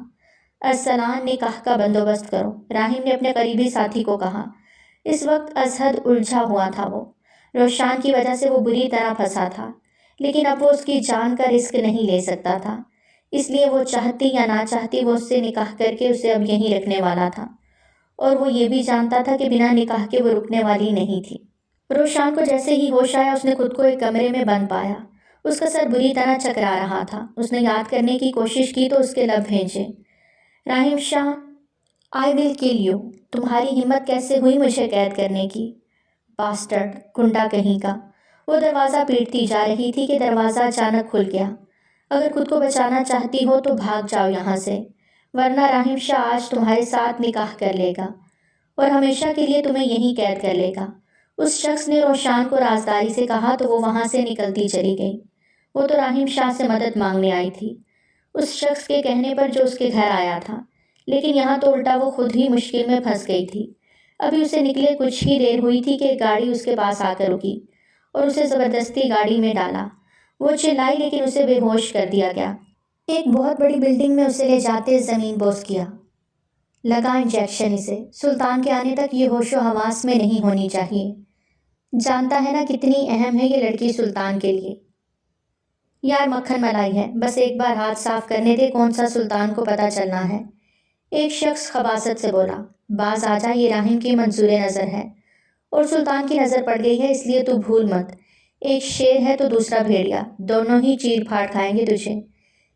ارسلان، نکاح کا بندوبست کرو، راہم نے اپنے قریبی ساتھی کو کہا۔ اس وقت ازحد الجھا ہوا تھا۔ وہ روشان کی وجہ سے وہ بری طرح پھنسا تھا، لیکن اب وہ اس کی جان کا رسک نہیں لے سکتا تھا، اس لیے وہ چاہتی یا نہ چاہتی وہ اس سے نکاح کر کے اسے اب یہیں رکھنے والا تھا، اور وہ یہ بھی جانتا تھا کہ بنا نکاح کے وہ رکنے والی نہیں تھی۔ روشان کو جیسے ہی ہوش آیا اس نے خود کو ایک کمرے میں بند پایا۔ اس کا سر بری طرح چکرا رہا تھا۔ اس نے یاد کرنے کی کوشش کی تو اس کے لب بھینچے، راہم شاہ، آئی ول کل یو، تمہاری ہمت کیسے ہوئی مجھے قید کرنے کی؟ باسٹرڈ، گنڈا کہیں کا۔ وہ دروازہ پیٹتی جا رہی تھی کہ دروازہ اچانک کھل گیا۔ اگر خود کو بچانا چاہتی ہو تو بھاگ جاؤ یہاں سے، ورنہ راہم شاہ آج تمہارے ساتھ نکاح کر لے گا اور ہمیشہ کے لیے تمہیں یہیں قید کر لے گا۔ اس شخص نے روشان کو رازداری سے کہا تو وہ وہاں سے نکلتی چلی گئی۔ وہ تو راہم شاہ سے مدد مانگنے آئی تھی، اس شخص کے کہنے پر جو اس کے گھر آیا تھا، لیکن یہاں تو الٹا وہ خود ہی مشکل میں پھنس گئی تھی۔ ابھی اسے نکلے کچھ ہی دیر ہوئی تھی کہ ایک گاڑی اس کے پاس آ کر رکی اور اسے زبردستی گاڑی میں ڈالا۔ وہ چلائی لیکن اسے بے ہوش کر دیا گیا۔ ایک بہت بڑی بلڈنگ میں اسے لے جاتے زمین بوس کیا۔ لگا انجیکشن اسے۔ سلطان کے آنے تک یہ ہوش و حواس میں نہیں ہونی چاہیے۔ جانتا ہے نا کتنی اہم ہے یہ لڑکی سلطان کے لیے۔ یار مکھن ملائی ہے، بس ایک بار ہاتھ صاف کرنے دے، کون سا سلطان کو پتہ چلنا ہے۔ ایک شخص خباثت سے بولا، باز آ جا، یہ راہم کی منظور نظر ہے اور سلطان کی نظر پڑ گئی ہے، اس لیے تو بھول مت، ایک شیر ہے تو دوسرا بھیڑیا، دونوں ہی چیر پھاڑ کھائیں گے تجھے۔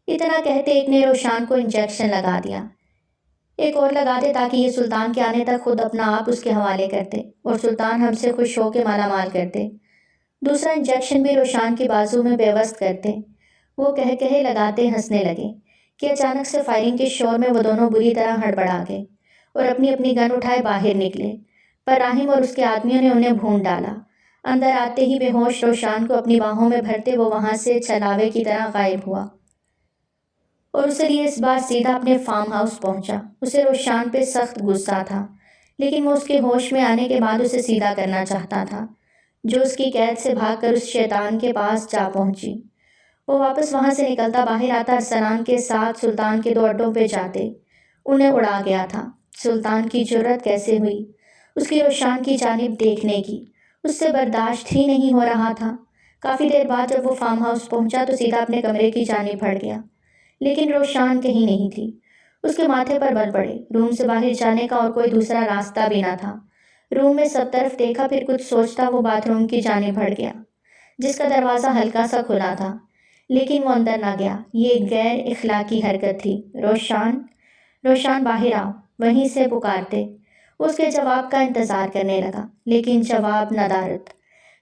اتنا کہتے ایک نے روشان کو انجیکشن لگا دیا۔ ایک اور لگا دے تاکہ یہ سلطان کے آنے تک خود اپنا آپ اس کے حوالے کرتے اور سلطان ہم سے خوش ہو کے مالا مال کرتے۔ دوسرا انجیکشن بھی روشان کے بازو میں پیوست کرتے۔ وہ کہے لگاتے ہنسنے لگے کہ اچانک سے فائرنگ کے شور میں وہ دونوں بری طرح ہڑبڑا گئے اور اپنی اپنی گن اٹھائے باہر نکلے، پر راہم اور اس کے آدمیوں نے انہیں بھونڈ ڈالا۔ اندر آتے ہی بے ہوش روشان کو اپنی باہوں میں بھرتے وہ وہاں سے چلاوے کی طرح غائب ہوا اور اسے لیے اس بار سیدھا اپنے فارم ہاؤس پہنچا۔ اسے روشان پہ سخت غصہ تھا، لیکن وہ اس کے ہوش میں آنے کے بعد اسے سیدھا کرنا چاہتا تھا، جو اس کی قید سے بھاگ کر اس شیطان کے پاس جا پہنچی۔ وہ واپس وہاں سے نکلتا باہر آتا، ارسلان کے ساتھ سلطان کے 2 اڈوں پہ جاتے، انہیں اڑا گیا تھا۔ سلطان کی جرأت کیسے ہوئی اس کی روشان کی جانب دیکھنے کی، اس سے برداشت ہی نہیں ہو رہا تھا۔ کافی دیر بعد جب وہ فارم ہاؤس پہنچا تو سیدھا اپنے کمرے کی جانب بڑھ گیا، لیکن روشان کہیں نہیں تھی۔ اس کے ماتھے پر بل پڑے، روم سے باہر جانے کا اور کوئی دوسرا راستہ بھی نہ تھا۔ روم میں سب طرف دیکھا، پھر کچھ سوچتا وہ باتھ روم کی جانب بڑھ گیا، جس کا دروازہ ہلکا سا کھلا تھا، لیکن وہ اندر نہ گیا۔ یہ غیر اخلاقی حرکت تھی۔ روشان باہر آؤ، وہیں سے پکارتے۔ وہ اس کے جواب کا انتظار کرنے لگا، لیکن جواب ندارد۔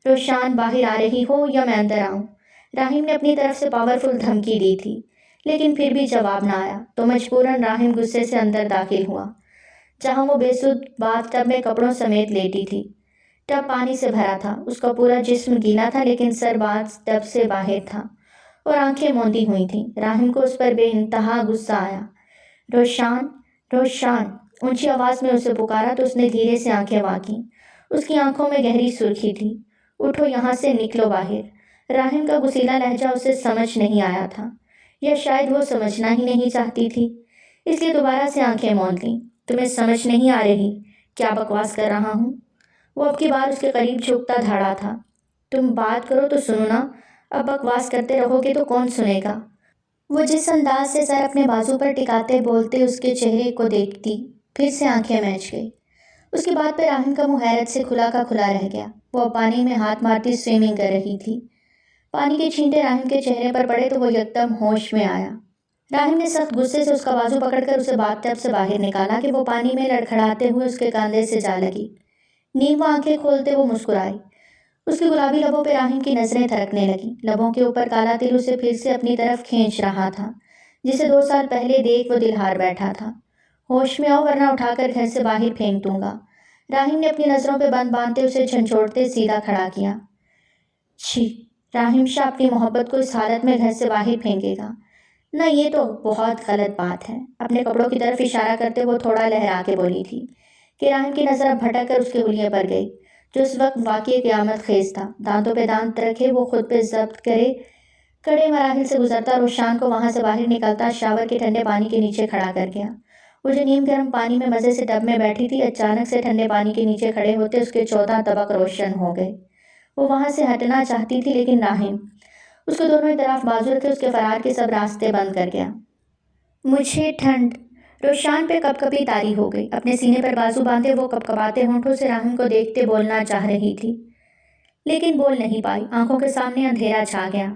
روشان باہر آ رہی ہو یا میں اندر آؤں؟ راہیم نے اپنی طرف سے پاورفل دھمکی دی تھی، لیکن پھر بھی جواب نہ آیا تو مجبوراً راہیم غصے سے اندر داخل ہوا، جہاں وہ بے سود باتھ ٹب میں کپڑوں سمیت لیٹی تھی۔ ٹب پانی سے بھرا تھا، اس کا پورا جسم گیلا تھا، لیکن سر باتھ ٹب سے باہر تھا اور آنکھیں موندی ہوئی تھیں۔ راہیم کو اس پر بے انتہا غصہ آیا۔ روشان، روشان، اونچی آواز میں اسے پکارا تو اس نے دھیرے سے آنکھیں واکیں۔ اس کی آنکھوں میں گہری سرخی تھی۔ اٹھو یہاں سے، نکلو باہر۔ راہیم کا غصیلا لہجہ اسے سمجھ نہیں آیا تھا، یا شاید وہ سمجھنا ہی نہیں چاہتی تھی، اس لیے دوبارہ سے آنکھیں موند لیں۔ تمہیں سمجھ نہیں آ رہی کیا بکواس کر رہا ہوں؟ وہ اب کی بار اس کے قریب جھکتا دھڑا تھا۔ تم بات کرو تو سنو نا، اب بکواس کرتے رہو گے تو کون سنے گا؟ وہ جس انداز سے سر اپنے بازو پر ٹکاتے بولتے اس کے چہرے کو دیکھتی، پھر سے آنکھیں میچ گئی۔ اس کی بات پہ راہیم کا منہ حیرت سے کھلا کا کھلا رہ گیا۔ وہ اب پانی میں ہاتھ مارتی سوئمنگ کر رہی تھی۔ پانی کے چھینٹے راہیم کے چہرے پر پڑے تو وہ یکدم ہوش میں آیا۔ راہیم نے سخت غصے سے اس کا بازو پکڑ کر اسے باتھ ٹب سے باہر نکالا کہ وہ پانی میں لڑکھڑاتے ہوئے اس کے کاندھے سے جا لگی۔ نیم وہ آنکھیں کھولتے وہ مسکرائی۔ اس کی گلابی لبوں پہ راہیم کی نظریں تھرکنے لگیں۔ لبوں کے اوپر کالا تل اسے پھر سے اپنی طرف کھینچ رہا تھا، جسے 2 سال پہلے دیکھ وہ دل ہار بیٹھا تھا۔ ہوش میں آؤ ورنہ اٹھا کر گھر سے باہر پھینک دوں گا۔ راہیم نے اپنی نظروں پہ بند باندھتے اسے جھنجھوڑتے سیدھا کھڑا کیا۔ چھی، راہیم شاہ اپنی محبت کو اس حالت میں گھر سے باہر پھینکے گا؟ نہ، یہ تو بہت غلط بات ہے۔ اپنے کپڑوں کی طرف اشارہ کرتے وہ تھوڑا لہرا کے بولی تھی کہ راہیم کی نظر اب بھٹک کر اس کے حلیے پر گئی، جو اس وقت واقعی قیامت خیز تھا۔ دانتوں پہ دانت رکھے وہ خود پہ ضبط کرے کڑے مراحل سے گزرتا روشان کو وہاں سے باہر نکلتا شاور کے ٹھنڈے پانی کے نیچے کھڑا کر گیا۔ وہ جو نیم گرم پانی میں مزے سے ٹب میں بیٹھی تھی، اچانک سے ٹھنڈے پانی کے نیچے کھڑے ہوتے اس کے 14 طبق روشن ہو گئے۔ وہ وہاں سے ہٹنا چاہتی تھی، لیکن راہیم اس کو دونوں طرف بازو رکھے اس کے فرار کے سب راستے بند کر گیا۔ مجھے ٹھنڈ، روشان پہ کپ کپی طاری ہو گئی۔ اپنے سینے پر بازو باندھے وہ کپکپاتے ہونٹوں سے راہیم کو دیکھتے بولنا چاہ رہی تھی، لیکن بول نہیں پائی۔ آنکھوں کے سامنے اندھیرا چھا گیا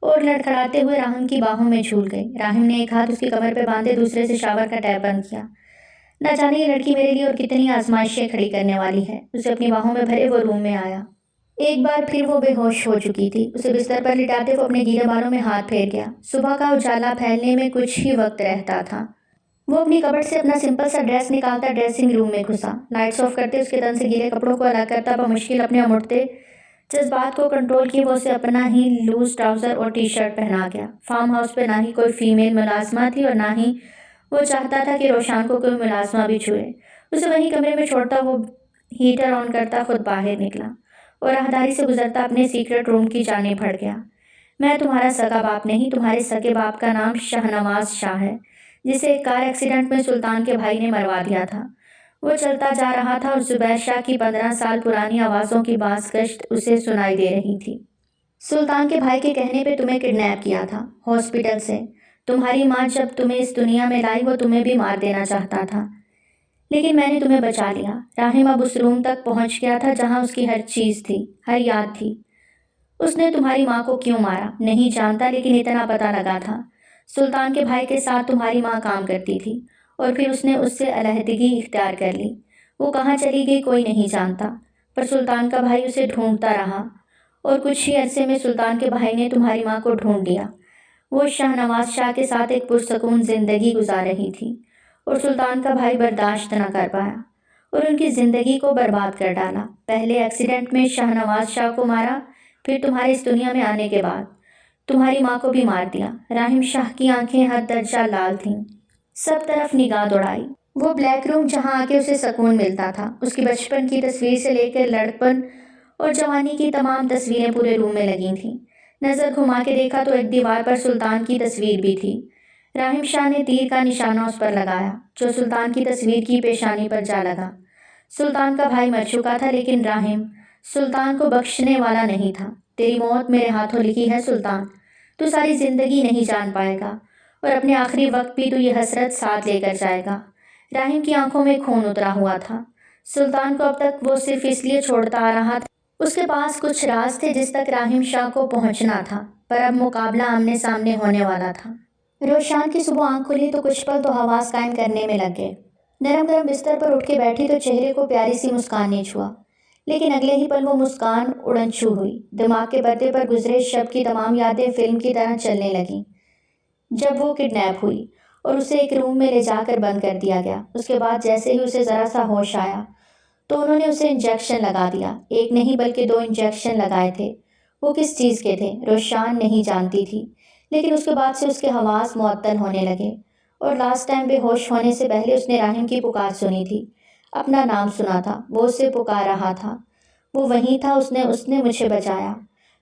اور لڑکھڑاتے ہوئے راہیم کی باہوں میں جھول گئی۔ راہیم نے ایک ہاتھ اس کی کمر پہ باندھے دوسرے سے شاور کا ٹیپ بند کیا۔ نہ جانے یہ لڑکی میرے لیے اور کتنی آزمائشیں کھڑی کرنے والی ہے۔ اسے اپنی باہوں میں بھرے وہ روم میں آیا۔ ایک بار پھر وہ بے ہوش ہو چکی تھی۔ اسے بستر پر لٹاتے وہ اپنے گیلے بالوں میں ہاتھ پھیر گیا۔ صبح کا اجالا پھیلنے میں کچھ ہی وقت رہتا تھا۔ وہ اپنی کبٹ سے اپنا سمپل سا ڈریس نکالتا ڈریسنگ روم میں گھسا۔ لائٹس آف کرتے اس کے تن سے گیلے کپڑوں کو الگ کرتا بمشکل اپنے امڑتے جذبات کو کنٹرول کیے وہ اسے اپنا ہی لوز ٹراؤزر اور ٹی شرٹ پہنا گیا۔ فارم ہاؤس پہ نہ ہی کوئی فیمیل ملازمہ تھی اور نہ ہی وہ چاہتا تھا کہ روشان کو کوئی ملازمہ بھی چھوئے۔ اسے وہیں کمرے میں چھوڑتا وہ ہیٹر آن کرتا خود باہر نکلا اور راہداری سے گزرتا اپنے سیکرٹ روم کی جانب بڑھ گیا۔ میں تمہارا سگا باپ نہیں، تمہارے سگے باپ کا نام شاہنواز شاہ ہے، جسے ایک کار ایکسیڈنٹ میں سلطان کے بھائی نے مروا دیا تھا۔ وہ چلتا جا رہا تھا اور زبیر شاہ کی 15 سال پرانی آوازوں کی باز گشت اسے سنائی دے رہی تھی۔ سلطان کے بھائی کے کہنے پہ تمہیں کڈنیپ کیا تھا ہاسپٹل سے۔ تمہاری ماں جب تمہیں اس دنیا میں لائی وہ تمہیں بھی مار دینا چاہتا تھا، لیکن میں نے تمہیں بچا لیا۔ راہیم اب اس روم تک پہنچ گیا تھا جہاں اس کی ہر چیز تھی، ہر یاد تھی۔ اس نے تمہاری ماں کو کیوں مارا نہیں جانتا، لیکن اتنا پتہ لگا تھا سلطان کے بھائی کے ساتھ تمہاری ماں کام کرتی تھی اور پھر اس نے اس سے علیحدگی اختیار کر لی۔ وہ کہاں چلی گئی کوئی نہیں جانتا، پر سلطان کا بھائی اسے ڈھونڈتا رہا اور کچھ ہی عرصے میں سلطان کے بھائی نے تمہاری ماں کو ڈھونڈ لیا۔ وہ شاہنواز شاہ کے ساتھ ایک پرسکون زندگی گزار رہی تھی اور سلطان کا بھائی برداشت نہ کر پایا اور ان کی زندگی کو برباد کر ڈالا۔ پہلے ایکسیڈنٹ میں شاہنواز شاہ کو مارا، پھر تمہارے اس دنیا میں آنے کے بعد تمہاری ماں کو بھی مار دیا۔ راہیم شاہ کی آنکھیں حد درجہ لال تھیں، سب طرف نگاہ دوڑائی۔ وہ بلیک روم جہاں آ کے اسے سکون ملتا تھا، اس کی بچپن کی تصویر سے لے کر لڑکپن اور جوانی کی تمام تصویریں پورے روم میں لگی تھیں۔ نظر گھما کے دیکھا تو ایک دیوار پر سلطان کی تصویر بھی تھی۔ راہیم شاہ نے تیر کا نشانہ اس پر لگایا، جو سلطان کی تصویر کی پیشانی پر جا لگا۔ سلطان کا بھائی مر چکا تھا، لیکن راہیم سلطان کو بخشنے والا نہیں تھا۔ تیری موت میرے ہاتھوں لکھی ہے سلطان، تو ساری زندگی نہیں جان پائے گا اور اپنے آخری وقت بھی تو یہ حسرت ساتھ لے کر جائے گا۔ راہیم کی آنکھوں میں خون اترا ہوا تھا۔ سلطان کو اب تک وہ صرف اس لیے چھوڑتا آ رہا تھا، اس کے پاس کچھ راز تھے جس تک راہیم شاہ کو پہنچنا تھا، پر اب مقابلہ آمنے سامنے ہونے والا تھا۔ روشان کی صبح آنکھ کھلی تو کچھ پل تو حواس قائم کرنے میں لگ گئے۔ نرم گرم بستر پر اٹھ کے بیٹھی تو چہرے کو پیاری سی مسکان نے چھوا، لیکن اگلے ہی پل وہ مسکان اڑن چھو ہوئی۔ دماغ کے پردے پر گزرے شب کی تمام یادیں فلم کی طرح چلنے لگیں۔ جب وہ کڈنیپ ہوئی اور اسے ایک روم میں لے جا کر بند کر دیا گیا، اس کے بعد جیسے ہی اسے ذرا سا ہوش آیا تو انہوں نے اسے انجیکشن لگا دیا۔ ایک نہیں بلکہ 2 انجیکشن لگائے تھے۔ وہ کس چیز کے تھے روشان نہیں جانتی تھی، لیکن اس کے بعد سے اس کے حواس معطل ہونے لگے، اور لاسٹ ٹائم بے ہوش ہونے سے پہلے اس نے راحم کی پکار سنی تھی، اپنا نام سنا تھا، وہ اسے پکار رہا تھا۔ وہ وہیں تھا، اس نے مجھے بچایا،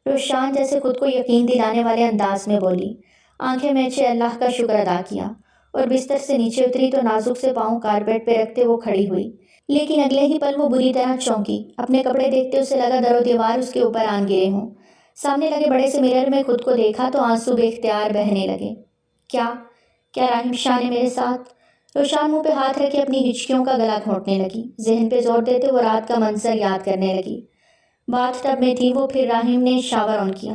روشان جیسے خود کو یقین دلانے والے انداز میں بولی۔ آنکھیں میچے اللہ کا شکر ادا کیا اور بستر سے نیچے اتری تو نازک سے پاؤں کارپیٹ پہ رکھتے وہ کھڑی ہوئی، لیکن اگلے ہی پل وہ بری طرح چونکی۔ اپنے کپڑے دیکھتے اسے لگا در و دیوار اس کے اوپر آن گرے ہوں۔ سامنے لگے بڑے سے مرر میں خود کو دیکھا تو آنسو بے اختیار بہنے لگے۔ کیا راحم شاہ نے میرے ساتھ؟ روشان منہ پہ ہاتھ رکھے اپنی ہچکیوں کا گلا گھونٹنے لگی، ذہن پہ زور دیتے وہ رات کا منظر یاد کرنے لگی۔ باتھ ٹب میں تھی وہ، پھر راحم نے شاور آن کیا،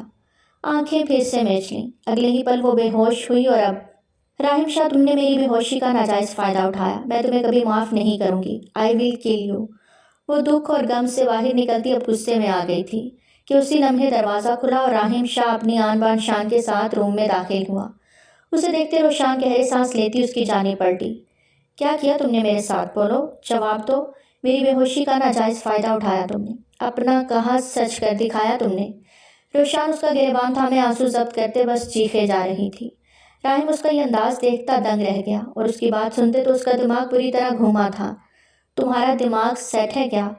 آنکھیں پھر سے میچ لیں۔ اگلے ہی پل وہ بے ہوش ہوئی، اور اب راحم شاہ تم نے میری بے ہوشی کا ناجائز فائدہ اٹھایا، میں تمہیں کبھی معاف نہیں کروں گی، آئی ول کل یو۔ وہ دکھ اور غم سے باہر نکلتی اب غصے میں آ گئی تھی کہ اسی لمحے دروازہ کھلا اور راحم شاہ اپنی آن بان شان کے ساتھ روم میں داخل ہوا۔ اسے دیکھتے روشان گہرے سانس لیتی اس کی جانب پلٹی۔ کیا کیا تم نے میرے ساتھ؟ بولو، جواب دو۔ میری بے ہوشی کا ناجائز فائدہ اٹھایا تم نے، اپنا کہا سچ کر دکھایا تم نے۔ روشان اس کا گریبان تھامے آنسو ضبط کرتے بس چیخے جا رہی تھی۔ راحم اس کا یہ انداز دیکھتا دنگ رہ گیا، اور اس کی بات سنتے تو اس کا دماغ بری طرح گھوما تھا۔ تمہارا دماغ سیٹ ہے کیا؟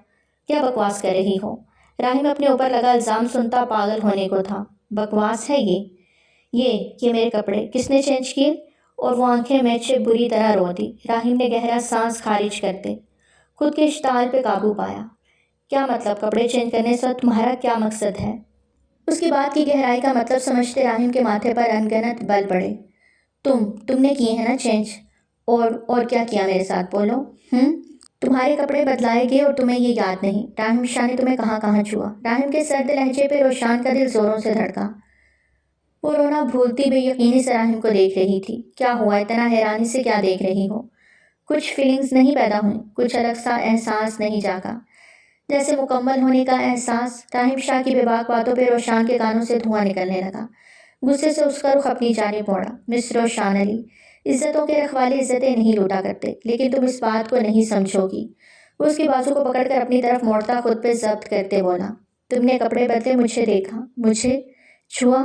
کیا بکواس کر رہی ہو؟ راحم اپنے اوپر لگا الزام سنتا پاگل ہونے کو تھا۔ بکواس ہے یہ میرے کپڑے کس نے چینج کیے؟ اور وہ آنکھیں میچے بری طرح رو دی۔ راحم نے گہرا سانس خارج کرتے خود کے اشتعال پہ قابو پایا۔ کیا مطلب کپڑے چینج کرنے سے تمہارا کیا مقصد ہے؟ اس کی بات کی گہرائی کا مطلب سمجھتے راحم کے ماتھے پر انگنت بل پڑے۔ تم نے کیے ہیں نا چینج؟ اور کیا کیا میرے ساتھ؟ بولو۔ تمہارے کپڑے بدلائے گئے اور تمہیں یہ یاد نہیں؟ راحم شاہ نے تمہیں کہاں کہاں چھوا؟ راحم کے سرد لہجے پہ روشان کا دل زوروں سے دھڑکا۔ وہ رونا بھولتی بے یقینی سے راحم کو دیکھ رہی تھی۔ کیا ہوا؟ اتنا حیرانی سے کیا دیکھ رہی ہو؟ کچھ فیلنگز نہیں پیدا ہوئیں؟ کچھ الگ سا احساس نہیں جاگا؟ جیسے مکمل ہونے کا احساس؟ راحم شاہ کی بے باک باتوں پہ روشان کے کانوں سے دھواں نکلنے لگا۔ غصے سے اس کا رخ اپنی جانب موڑا۔ مس روشان علی، عزتوں کے رکھوالے عزتیں نہیں لوٹا کرتے، لیکن تم اس بات کو نہیں سمجھو گی۔ وہ اس کی بازو کو پکڑ کر اپنی طرف موڑتا خود پہ ضبط کرتے بولا۔ تم نے کپڑے بدلے، مجھے دیکھا، مجھے چھوا؟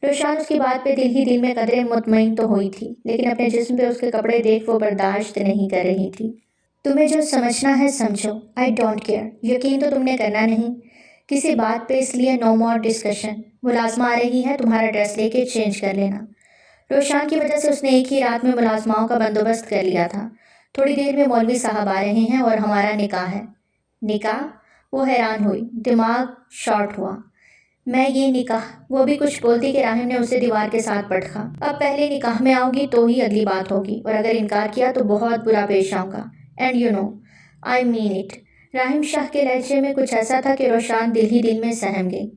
روشان اس کی بات پہ دل ہی دل میں قدرے مطمئن تو ہوئی تھی، لیکن اپنے جسم پہ اس کے کپڑے دیکھ وہ برداشت نہیں کر رہی تھی۔ تمہیں جو سمجھنا ہے سمجھو، آئی ڈونٹ کیئر۔ یقین تو تم نے کرنا نہیں کسی بات پہ، اس لیے نو مور ڈسکشن۔ ملازمہ آ رہی ہے، تمہارا ڈریس لے کے چینج کر لینا۔ روشان کی وجہ سے اس نے ایک ہی رات میں ملازماؤں کا بندوبست کر لیا تھا۔ تھوڑی دیر میں مولوی صاحب آ رہے ہیں اور ہمارا نکاح ہے۔ نکاح؟ وہ حیران ہوئی، دماغ شارٹ ہوا۔ میں یہ نکاح؟ وہ بھی کچھ بولتی کہ راحم نے اسے دیوار کے ساتھ پٹخا۔ اب پہلے نکاح میں آؤ گی تو ہی اگلی بات ہوگی، اور اگر انکار کیا تو بہت برا پیش آؤں گا، and you know I mean it. Raham Shah کے لہجے میں کچھ ایسا تھا کہ روشان دل ہی دل میں سہم گئی۔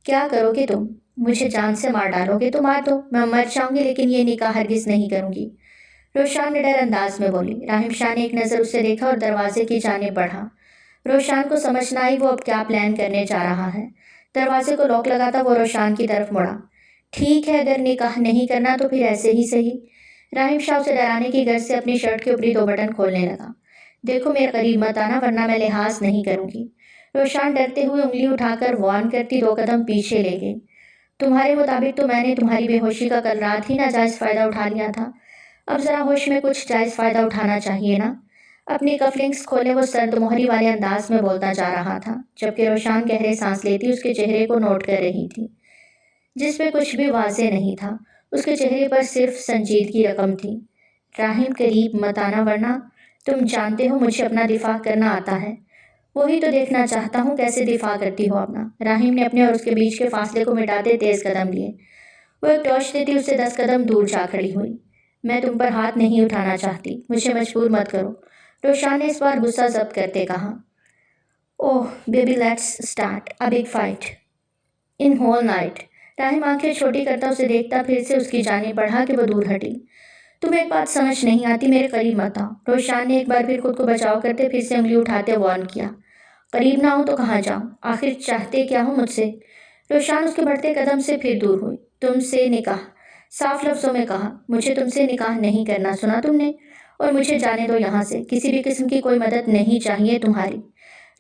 کیا کرو گے تم؟ مجھے جان سے مار ڈالو گے تو مار دو، میں مر جاؤں گی، لیکن یہ نکاح ہرگز نہیں کروں گی، روشان نڈر انداز میں بولی۔ راحم شاہ نے ایک نظر اسے دیکھا اور دروازے کی جانب بڑھا۔ روشان کو سمجھ نہ آئی وہ اب کیا پلان کرنے جا رہا ہے۔ دروازے کو لاک لگاتا وہ روشان کی طرف مڑا۔ ٹھیک ہے، اگر نکاح نہیں کرنا تو پھر ایسے ہی صحیح۔ راحم شاہ اسے ڈرانے کی غرض سے اپنی شرٹ کے اوپری 2 بٹن کھولنے لگا۔ دیکھو میرے قریب مت آنا ورنہ میں لحاظ نہیں کروں گی۔ روشان ڈرتے ہوئے انگلی اٹھا کر وارن کرتی 2 قدم پیچھے لے گئی۔ تمہارے مطابق تو میں نے تمہاری بے ہوشی کا کل رات ہی ناجائز فائدہ اٹھا لیا تھا، اب ذرا ہوش میں کچھ جائز فائدہ اٹھانا چاہیے نا۔ اپنی کفلنگز کھولے وہ سرد مہری والے انداز میں بولتا جا رہا تھا، جبکہ روشان گہرے سانس لیتی اس کے چہرے کو نوٹ کر رہی تھی، جس پہ کچھ بھی واضح نہیں تھا۔ اس کے چہرے پر صرف سنجیدگی رقم تھی۔ راحم قریب مت آنا ورنہ تم جانتے ہو مجھے اپنا دفاع کرنا آتا ہے، وہی تو دیکھنا چاہتا ہوں کیسے دفاع کرتی ہو اپنا۔ راحم نے اپنے اور اس کے بیچ کے فاصلے کو مٹاتے تیز قدم لیے۔ وہ ایک ٹارچ دیتی اس سے 10 قدم دور جا کھڑی ہوئی۔ میں تم پر ہاتھ نہیں اٹھانا چاہتی، مجھے مجبور مت کرو، روشان نے اس بار غصہ ضبط کرتے کہا۔ Oh baby let's start a big fight in whole night. Raham آنکھیں چھوٹی کرتا اسے دیکھتا پھر سے اس کی جانب بڑھا کہ وہ دور ہٹی۔ تمہیں ایک بات سمجھ نہیں آتی، میرے قریب مت آؤ۔ روشان نے ایک بار پھر خود کو بچاؤ کرتے پھر سے انگلی اٹھاتے وارن کیا۔ قریب نہ ہوں تو کہاں جاؤں؟ آخر چاہتے کیا ہو مجھ سے؟ روشان اس کے بڑھتے قدم سے پھر دور ہوئی۔ تم سے نکاح، صاف لفظوں میں کہا۔ مجھے تم سے نکاح نہیں کرنا، سنا تم نے؟ اور مجھے جانے دو یہاں سے، کسی بھی قسم کی کوئی مدد نہیں چاہیے تمہاری۔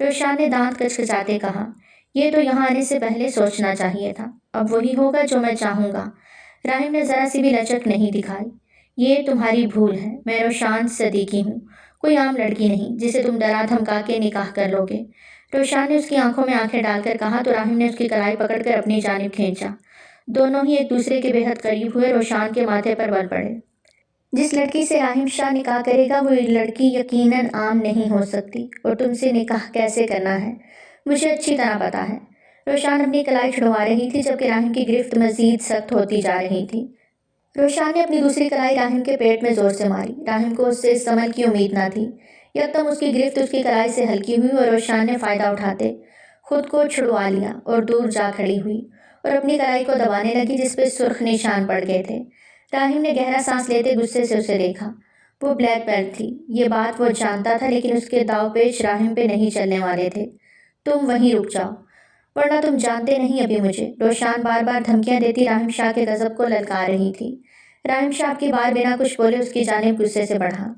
روشان نے دانت کچکچاتے کہا۔ یہ تو یہاں آنے سے پہلے سوچنا چاہیے تھا۔ اب وہی ہوگا جو میں چاہوں گا۔ راہم نے ذرا سی بھی لچک نہیں دکھائی۔ یہ تمہاری بھول ہے، میں روشان صدیقی ہوں، کوئی عام لڑکی نہیں جسے تم ڈرا دھمکا کے نکاح کر لو گے۔ روشان نے اس کی آنکھوں میں آنکھیں ڈال کر کہا تو راہم نے اس کی کلائی پکڑ کر اپنی جانب کھینچا۔ دونوں ہی ایک دوسرے کے بے حد قریب ہوئے۔ روشان کے ماتھے پر بل پڑے۔ جس لڑکی سے راہم شاہ نکاح کرے گا وہ لڑکی یقیناً عام نہیں ہو سکتی، اور تم سے نکاح کیسے کرنا ہے مجھے اچھی طرح پتا ہے۔ روشان اپنی کلائی چھڑوا رہی تھی جبکہ راہم کی گرفت مزید سخت ہوتی جا رہی تھی۔ روشان نے اپنی دوسری کلائی راہم کے پیٹ میں زور سے ماری۔ راہم کو اس سے اس عمل کی امید نہ تھی۔ یکدم اس کی گرفت اس کی کلائی سے ہلکی ہوئی اور روشان نے فائدہ اٹھاتے خود کو چھڑوا لیا اور دور جا کھڑی ہوئی اور اپنی کلائی کو دبانے لگی جس پہ سرخ نشان پڑ گئے تھے۔ راہم نے گہرا سانس لیتے غصے سے اسے دیکھا۔ وہ بلیک بیلٹ تھی، یہ بات وہ جانتا تھا، لیکن اس کے داؤ پیچ راہم پہ نہیں چلنے والے تھے۔ تم وہیں رک جاؤ ورنہ تم جانتے نہیں ابھی مجھے۔ روشان بار بار دھمکیاں دیتی راہم شاہ کے غضب کو للکار رہی تھی۔ راہم شاہ کی بار بنا کچھ بولے اس کی جانب غصے سے بڑھا۔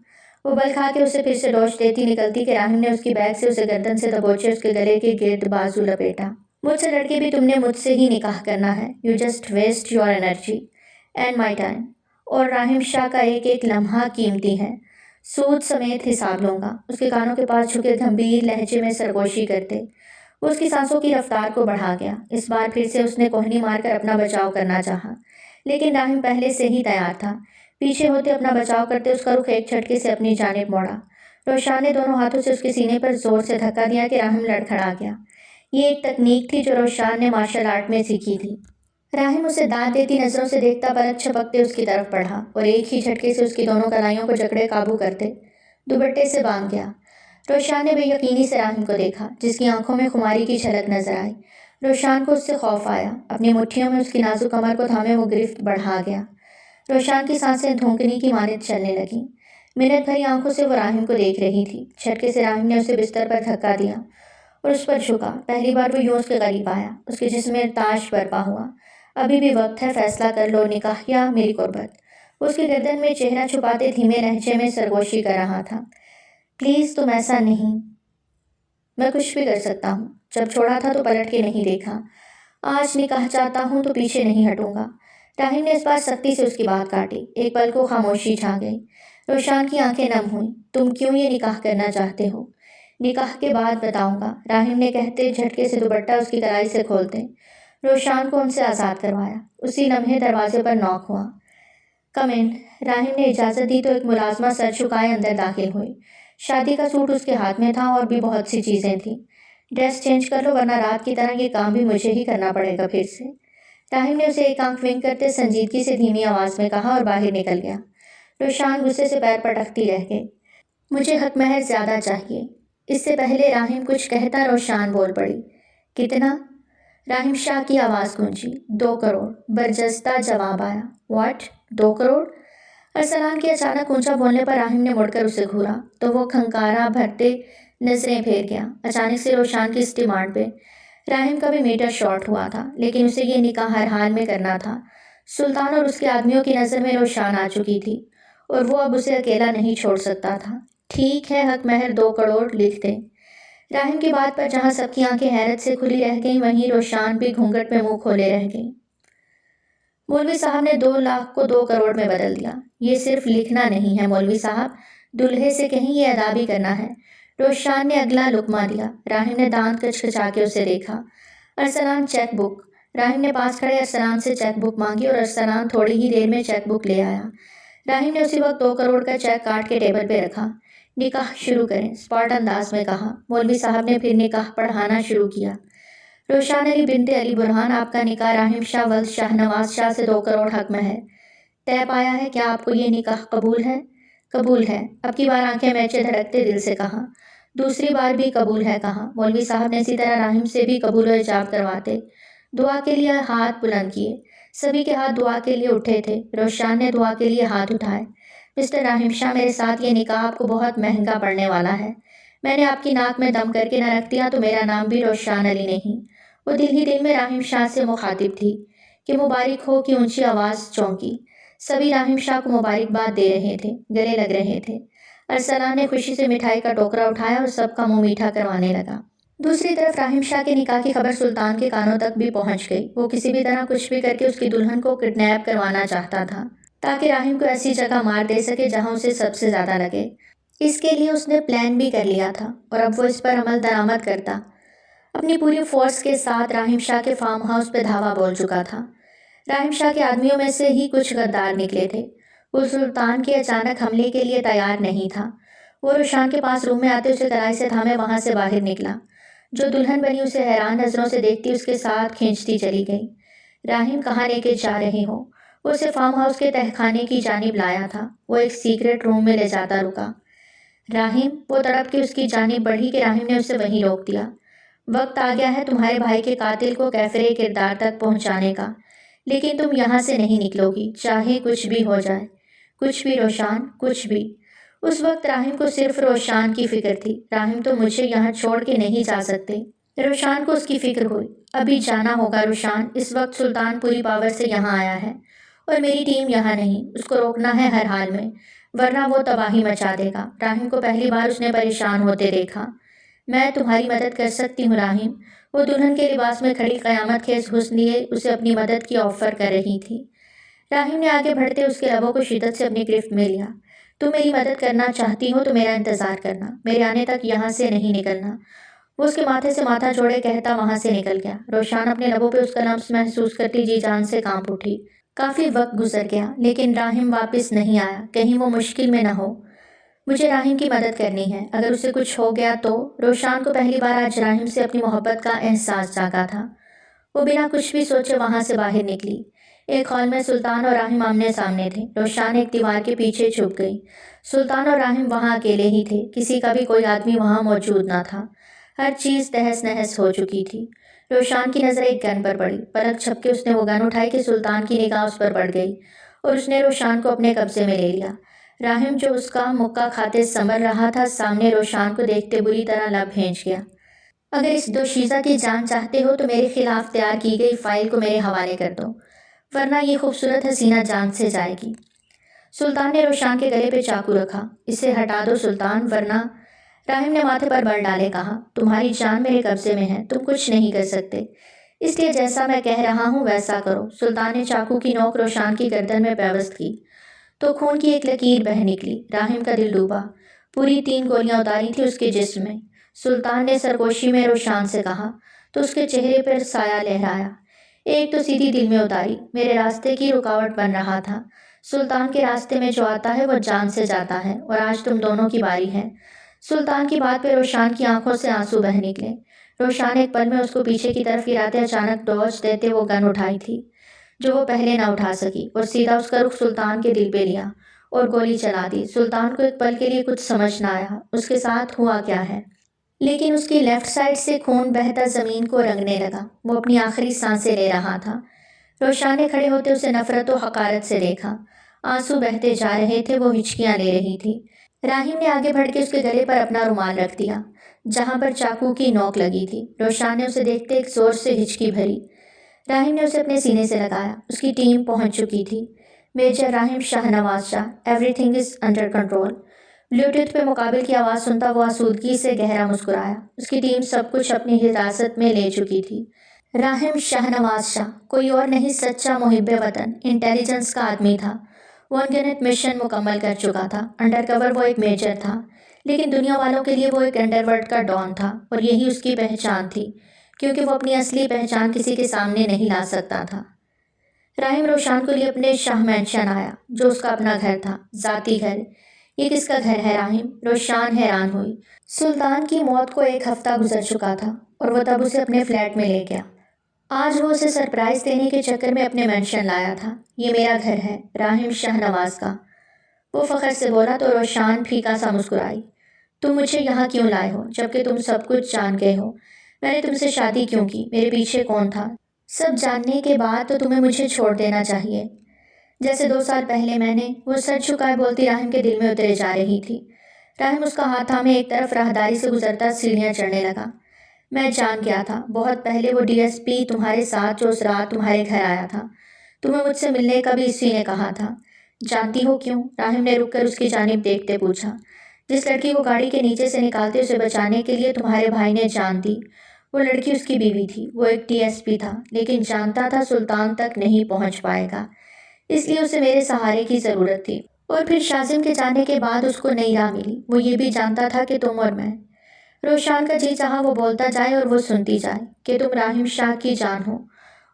وہ بل کھا کے اسے پھر سے ڈوش دیتی نکلتی کہ راہم نے اس کی بیگ سے اسے گردن سے دبوچے اس کے گلے کے گرد بازو لپیٹا۔ مجھ سے لڑ کے بھی تم نے مجھ سے ہی نکاح کرنا ہے۔ You just waste your energy and my time۔ اور راہم شاہ کا ایک ایک لمحہ قیمتی ہے، سود سمیت حساب لوں گا۔ اس کے کانوں کے پاس جھکے گھمبیر لہجے میں سرگوشی کرتے وہ اس کی سانسوں کی رفتار کو بڑھا گیا۔ اس بار پھر سے اس نے کوہنی مار کر اپنا بچاؤ کرنا چاہا، لیکن راہم پہلے سے ہی تیار تھا۔ پیچھے ہوتے اپنا بچاؤ کرتے اس کا رخ ایک جھٹکے سے اپنی جانب موڑا۔ روشان نے دونوں ہاتھوں سے اس کے سینے پر زور سے دھکا دیا کہ راہم لڑکھڑا گیا۔ یہ ایک تکنیک تھی جو روشان نے مارشل آرٹ میں سیکھی تھی۔ راہم اسے دانت دیتی نظروں سے دیکھتا پلک چھپکتے اس کی طرف بڑھا اور ایک ہی جھٹکے سے اس کی دونوں کلائیوں کو جکڑے قابو کرتے دوپٹے سے باندھ گیا۔ روشان نے بے یقینی سے راہم کو دیکھا جس کی آنکھوں میں خماری کی جھلک نظر آئی۔ روشان کو اس سے خوف آیا۔ اپنی مٹھیوں میں اس کی نازک کمر کو تھامے وہ گرفت بڑھا گیا۔ روشان کی سانسیں دھونکنی کی مانند چلنے لگیں۔ منت بھری آنکھوں سے وہ راہم کو دیکھ رہی تھی۔ جھٹکے سے راہم نے اسے بستر پر دھکا دیا اور اس پر جھکا۔ پہلی بار وہ یوں اس کے قریب آیا۔ اس کے جسم میں ارتعاش برپا ہوا۔ ابھی بھی وقت ہے، فیصلہ کر لو، نکاح یا میری قربت۔ وہ اس کی گردن میں چہرہ چھپاتے دھیمے لہجے میں سرگوشی کر رہا تھا۔ پلیز تم ایسا نہیں، میں کچھ بھی کر سکتا ہوں۔ جب چھوڑا تھا تو پلٹ کے نہیں دیکھا، آج نکاح چاہتا ہوں تو پیچھے نہیں ہٹوں گا۔ راہم نے اس بار سختی سے اس کی بات کاٹی۔ ایک پل کو خاموشی چھا گئی۔ روشان کی آنکھیں نم ہوئیں۔ تم کیوں یہ نکاح کرنا چاہتے ہو؟ نکاح کے بعد بتاؤں گا، راہم نے کہتے جھٹکے سے دوپٹہ اس کی کلائی سے کھولتے روشان کو ان سے آزاد کروایا۔ اسی لمحے دروازے پر نوک ہوا۔ کم ان۔ راہم نے اجازت دی تو ایک ملازمہ سر جھکائے اندر داخل ہوئی۔ شادی کا سوٹ اس کے ہاتھ میں تھا اور بھی بہت سی چیزیں تھیں۔ ڈریس چینج کر لو ورنہ رات کی طرح یہ کام بھی مجھے ہی کرنا پڑے گا پھر سے۔ راہم نے اسے ایک آنکھ ونک کرتے سنجیدگی سے دھیمی آواز میں کہا اور باہر نکل گیا۔ روشان غصے سے پیر پٹکتی رہ گئی۔ مجھے حق مہر زیادہ چاہیے۔ اس سے پہلے راہم کچھ کہتا روشان بول پڑی۔ کتنا؟ راہم شاہ کی آواز گونجی۔ 2 کروڑ، برجستہ جواب آیا۔ واٹ؟ 2 کروڑ؟ ارسلان کے اچانک اونچا بولنے پر راہم نے مڑ کر اسے گھورا تو وہ کھنکارا بھرتے نظریں پھیر گیا۔ اچانک سے روشان کی اس ڈیمانڈ پہ راہم کا بھی میٹر شارٹ ہوا تھا، لیکن اسے یہ نکاح ہر حال میں کرنا تھا۔ سلطان اور اس کے آدمیوں کی نظر میں روشان آ چکی تھی اور وہ اب اسے اکیلا نہیں چھوڑ سکتا تھا۔ ٹھیک ہے، حق مہر 2 کروڑ لکھ دیں۔ راہم کی بات پر جہاں سب کی آنکھیں حیرت سے کھلی رہ گئیں وہیں روشان بھی گھونگھٹ میں منہ کھولے رہ گئی۔ مولوی صاحب نے 2 لاکھ کو 2 کروڑ میں بدل دیا۔ یہ صرف لکھنا نہیں ہے مولوی صاحب، دلہے سے کہیں یہ ادا بھی کرنا ہے۔ روشان نے اگلا لقمہ دیا۔ راہم نے دانت کچکچا کے اسے دیکھا۔ Arsalan cheque book. راہم نے پاس کھڑے ارسلان سے چیک بک مانگی اور ارسلان تھوڑی ہی دیر میں چیک بک لے آیا۔ راہم نے اسی وقت 2 کروڑ کا چیک کاٹ کے ٹیبل پہ رکھا۔ نکاح شروع کریں، اسپاٹ انداز میں کہا۔ مولوی صاحب نے پھر نکاح پڑھانا شروع کیا۔ روشان علی بنت علی برہان، آپ کا نکاح راہم شاہ ولد شاہ نواز شاہ سے 2 کروڑ حق میں ہے طے پایا ہے۔ کیا آپ کو یہ نکاح قبول ہے؟ قبول ہے، اب کی بار آنکھیں میچے دھڑکتے دل سے کہا۔ دوسری بار بھی قبول ہے کہا۔ مولوی صاحب نے اسی طرح راہم سے بھی قبول و ایجاب کرواتے دعا کے لیے ہاتھ بلند کیے۔ سبھی کے ہاتھ دعا کے لیے اٹھے تھے۔ روشان نے دعا کے لیے ہاتھ اٹھائے۔ مسٹر راہم شاہ، میرے ساتھ یہ نکاح آپ کو بہت مہنگا پڑنے والا ہے۔ میں نے آپ کی ناک میں دم کر کے نہ رکھ دیا تو میرا نام بھی روشان علی نہیں۔ وہ دل ہی دل میں راحم شاہ سے مخاطب تھی کہ مبارک ہو کی اونچی آواز چونکی۔ سبھی راحم شاہ کو مبارکباد دے رہے تھے، گلے لگ رہے تھے۔ ارسلان نے خوشی سے مٹھائی کا ٹوکرا اٹھایا اور سب کا منہ میٹھا کروانے لگا۔ دوسری طرف راحم شاہ کے نکاح کی خبر سلطان کے کانوں تک بھی پہنچ گئی۔ وہ کسی بھی طرح کچھ بھی کر کے اس کی دلہن کو کڈنیپ کروانا چاہتا تھا تاکہ راحم کو ایسی جگہ مار دے سکے جہاں اسے سب سے زیادہ لگے۔ اس کے لیے اس نے پلان بھی کر لیا تھا اور اب وہ اس پر عمل درآمد کرتا۔ اپنی پوری فورس کے ساتھ راحم شاہ کے فارم ہاؤس پہ دھاوا بول چکا تھا۔ راحم شاہ کے آدمیوں میں سے ہی کچھ غدار نکلے تھے۔ وہ سلطان کے اچانک حملے کے لیے تیار نہیں تھا۔ وہ روشان کے پاس روم میں آتے اسے کلائی سے تھامے وہاں سے باہر نکلا۔ جو دلہن بنی اسے حیران نظروں سے دیکھتی اس کے ساتھ کھینچتی چلی گئی۔ راحم کہاں لے کے جا رہے ہو؟ وہ اسے فارم ہاؤس کے تہخانے کی جانب لایا تھا۔ وہ ایک سیکرٹ روم میں لے جاتا رکا۔ راحم، وہ تڑپ کے اس کی جانب بڑھی کہ راحم نے اسے وہیں روک دیا۔ وقت آ گیا ہے تمہارے بھائی کے قاتل کو کیفرے کردار تک پہنچانے کا، لیکن تم یہاں سے نہیں نکلو گی چاہے کچھ بھی ہو جائے۔ کچھ بھی روشان، کچھ بھی۔ اس وقت راحم کو صرف روشان کی فکر تھی۔ راحم تو مجھے یہاں چھوڑ کے نہیں جا سکتے۔ روشان کو اس کی فکر ہوئی۔ ابھی جانا ہوگا روشان، اس وقت سلطان پوری پاور سے یہاں آیا ہے اور میری ٹیم یہاں نہیں۔ اس کو روکنا ہے ہر حال میں، ورنہ وہ تباہی مچا دے گا۔ راحم کو پہلی بار اس نے پریشان ہوتے دیکھا۔ میں تمہاری مدد کر سکتی ہوں راحم۔ وہ دلہن کے لباس میں کھڑی قیامت خیز حسن لیے اسے اپنی مدد کی آفر کر رہی تھی۔ راحم نے آگے بڑھتے اس کے لبوں کو شدت سے اپنی گرفت میں لیا۔ تم میری مدد کرنا چاہتی ہو تو میرا انتظار کرنا، میرے آنے تک یہاں سے نہیں نکلنا۔ وہ اس کے ماتھے سے ماتھا جوڑے کہتا وہاں سے نکل گیا۔ روشان اپنے لبوں پہ اس کا لمس محسوس کرتی جی جان سے کانپ اٹھی۔ کافی وقت گزر گیا لیکن راحم واپس نہیں آیا، کہیں وہ مشکل میں نہ ہو۔ مجھے راحم کی مدد کرنی ہے، اگر اسے کچھ ہو گیا تو۔ روشان کو پہلی بار آج راحم سے اپنی محبت کا احساس جاگا تھا۔ وہ بنا کچھ بھی سوچے وہاں سے باہر نکلی۔ ایک ہال میں سلطان اور راحم آمنے سامنے تھے۔ روشان ایک دیوار کے پیچھے چھپ گئی۔ سلطان اور راحم وہاں اکیلے ہی تھے، کسی کا بھی کوئی آدمی وہاں موجود نہ تھا۔ ہر چیز تہس نہس ہو چکی تھی۔ روشان کی نظر ایک گن پر پڑی۔ پلک جھپکے اس نے وہ گن اٹھائی کہ سلطان کی نگاہ اس پر پڑ گئی اور اس نے روشان کو اپنے قبضے میں لے لیا۔ راحم جو اس کا مکہ کھاتے سنبھل رہا تھا، سامنے روشان کو دیکھتے بری طرح لب بھینچ گیا۔ اگر اس دوشیزہ کی جان چاہتے ہو تو میرے خلاف تیار کی گئی فائل کو میرے حوالے کر دو، ورنہ یہ خوبصورت حسینہ جان سے جائے گی۔ سلطان نے روشان کے گلے پہ چاقو رکھا۔ اسے ہٹا دو سلطان، ورنہ۔ راحم نے ماتھے پر بل ڈالے کہا، تمہاری جان میرے قبضے میں ہے، تم کچھ نہیں کر سکتے، اس لیے جیسا میں کہہ رہا ہوں ویسا کرو۔ سلطان نے چاقو کی نوک روشان کی گردن میں پیوست کی تو خون کی ایک لکیر بہہ نکلی۔ راحم کا دل ڈوبا۔ پوری 3 گولیاں اتاری تھی اس کے جسم میں۔ سلطان نے سرگوشی میں روشان سے کہا تو اس کے چہرے پر سایہ لہرایا۔ ایک تو سیدھی دل میں اتاری، میرے راستے کی رکاوٹ بن رہا تھا۔ سلطان کے راستے میں جو آتا ہے وہ جان سے جاتا ہے، اور آج تم دونوں کی باری ہے۔ سلطان کی بات پہ روشان کی آنکھوں سے آنسو بہہ نکلے۔ روشان ایک پل میں اس کو پیچھے کی طرف گراتے اچانک ڈوج دیتے وہ گن اٹھائی تھی جو وہ پہلے نہ اٹھا سکی، اور سیدھا اس کا رخ سلطان کے دل پہ لیا اور گولی چلا دی۔ سلطان کو ایک پل کے لیے کچھ سمجھ نہ آیا اس کے ساتھ ہوا کیا ہے، لیکن اس کی لیفٹ سائڈ سے خون بہتا زمین کو رنگنے لگا۔ وہ اپنی آخری سانسیں لے رہا تھا۔ روشان نے کھڑے ہوتے اسے نفرت و حقارت سے دیکھا۔ آنسو بہتے جا رہے تھے، وہ ہچکیاں لے رہی تھی۔ راحم نے آگے بڑھ کے اس کے گلے پر اپنا رومال رکھ دیا جہاں پر چاقو کی نوک لگی تھی۔ روشان نے اسے دیکھتے ایک زور سے ہچکی بھری۔ راحم نے اسے اپنے سینے سے لگایا۔ اس کی ٹیم پہنچ چکی تھی۔ Major Raham Shah Nawaz Shah, everything is under control. Bluetooth پہ مقابل کی آواز سنتا وہ آسودگی سے گہرا مسکرایا۔ اس کی ٹیم سب کچھ اپنی حراست میں لے چکی تھی۔ راحم شاہ نواز شاہ کوئی اور نہیں، سچا محب وطن، انٹیلیجنس کا آدمی تھا۔ وہ انگنت مشن مکمل کر چکا تھا۔ انڈر کور وہ ایک میجر تھا، لیکن دنیا والوں کے لیے وہ ایک انڈر ورلڈ کا ڈان تھا، اور یہی اس کی پہچان تھی، کیونکہ وہ اپنی اصلی پہچان کسی کے سامنے نہیں لا سکتا تھا۔ راحم روشان کو لیے اپنے شاہ مینشن آیا جو اس کا اپنا گھر تھا، ذاتی گھر۔ یہ کس کا گھر ہے راحم؟ روشان حیران ہوئی۔ سلطان کی موت کو 1 ہفتہ گزر چکا تھا اور وہ تب اسے اپنے فلیٹ میں لے گیا۔ آج وہ اسے سرپرائز دینے کے چکر میں اپنے مینشن لایا تھا۔ یہ میرا گھر ہے، راحم شاہ نواز کا، وہ فخر سے بولا تو روشان پھیکا سا مسکرائی۔ تم مجھے یہاں کیوں لائے ہو جبکہ تم سب کچھ جان گئے ہو؟ میں نے تم سے شادی کیوں کی؟ میرے پیچھے کون تھا؟ سب جاننے کے بعد تو تمہیں مجھے چھوڑ دینا چاہیے، جیسے 2 سال پہلے میں نے۔ وہ سر جھکائے بولتی راحم کے دل میں اترے جا رہی تھی۔ راہم اس کا ہاتھ تھامے ایک طرف راہداری سے گزرتا سیڑھیاں چڑھنے لگا۔ میں جان گیا تھا، بہت پہلے وہ ڈی ایس پی تمہارے ساتھ جو اس رات تمہارے گھر آیا تھا، تمہیں مجھ سے ملنے کا بھی اسی نے کہا تھا۔ جانتی ہو کیوں؟ راہم نے رک کر اس کی جانب دیکھتے پوچھا۔ جس لڑکی کو گاڑی کے نیچے سے نکالتے اسے بچانے کے لیے تمہارے بھائی نے جان دی، وہ لڑکی اس کی بیوی تھی۔ وہ ایک ڈی ایس پی تھا، لیکن جانتا تھا سلطان تک نہیں پہنچ پائے گا، اس لیے اسے میرے سہارے کی ضرورت تھی۔ اور پھر شازم کے جانے کے بعد اس کو نئی راہ ملی۔ وہ یہ بھی جانتا تھا کہ تم اور میں۔ روشان کا جی چاہا وہ بولتا جائے اور وہ سنتی جائے کہ تم راہم شاہ کی جان ہو،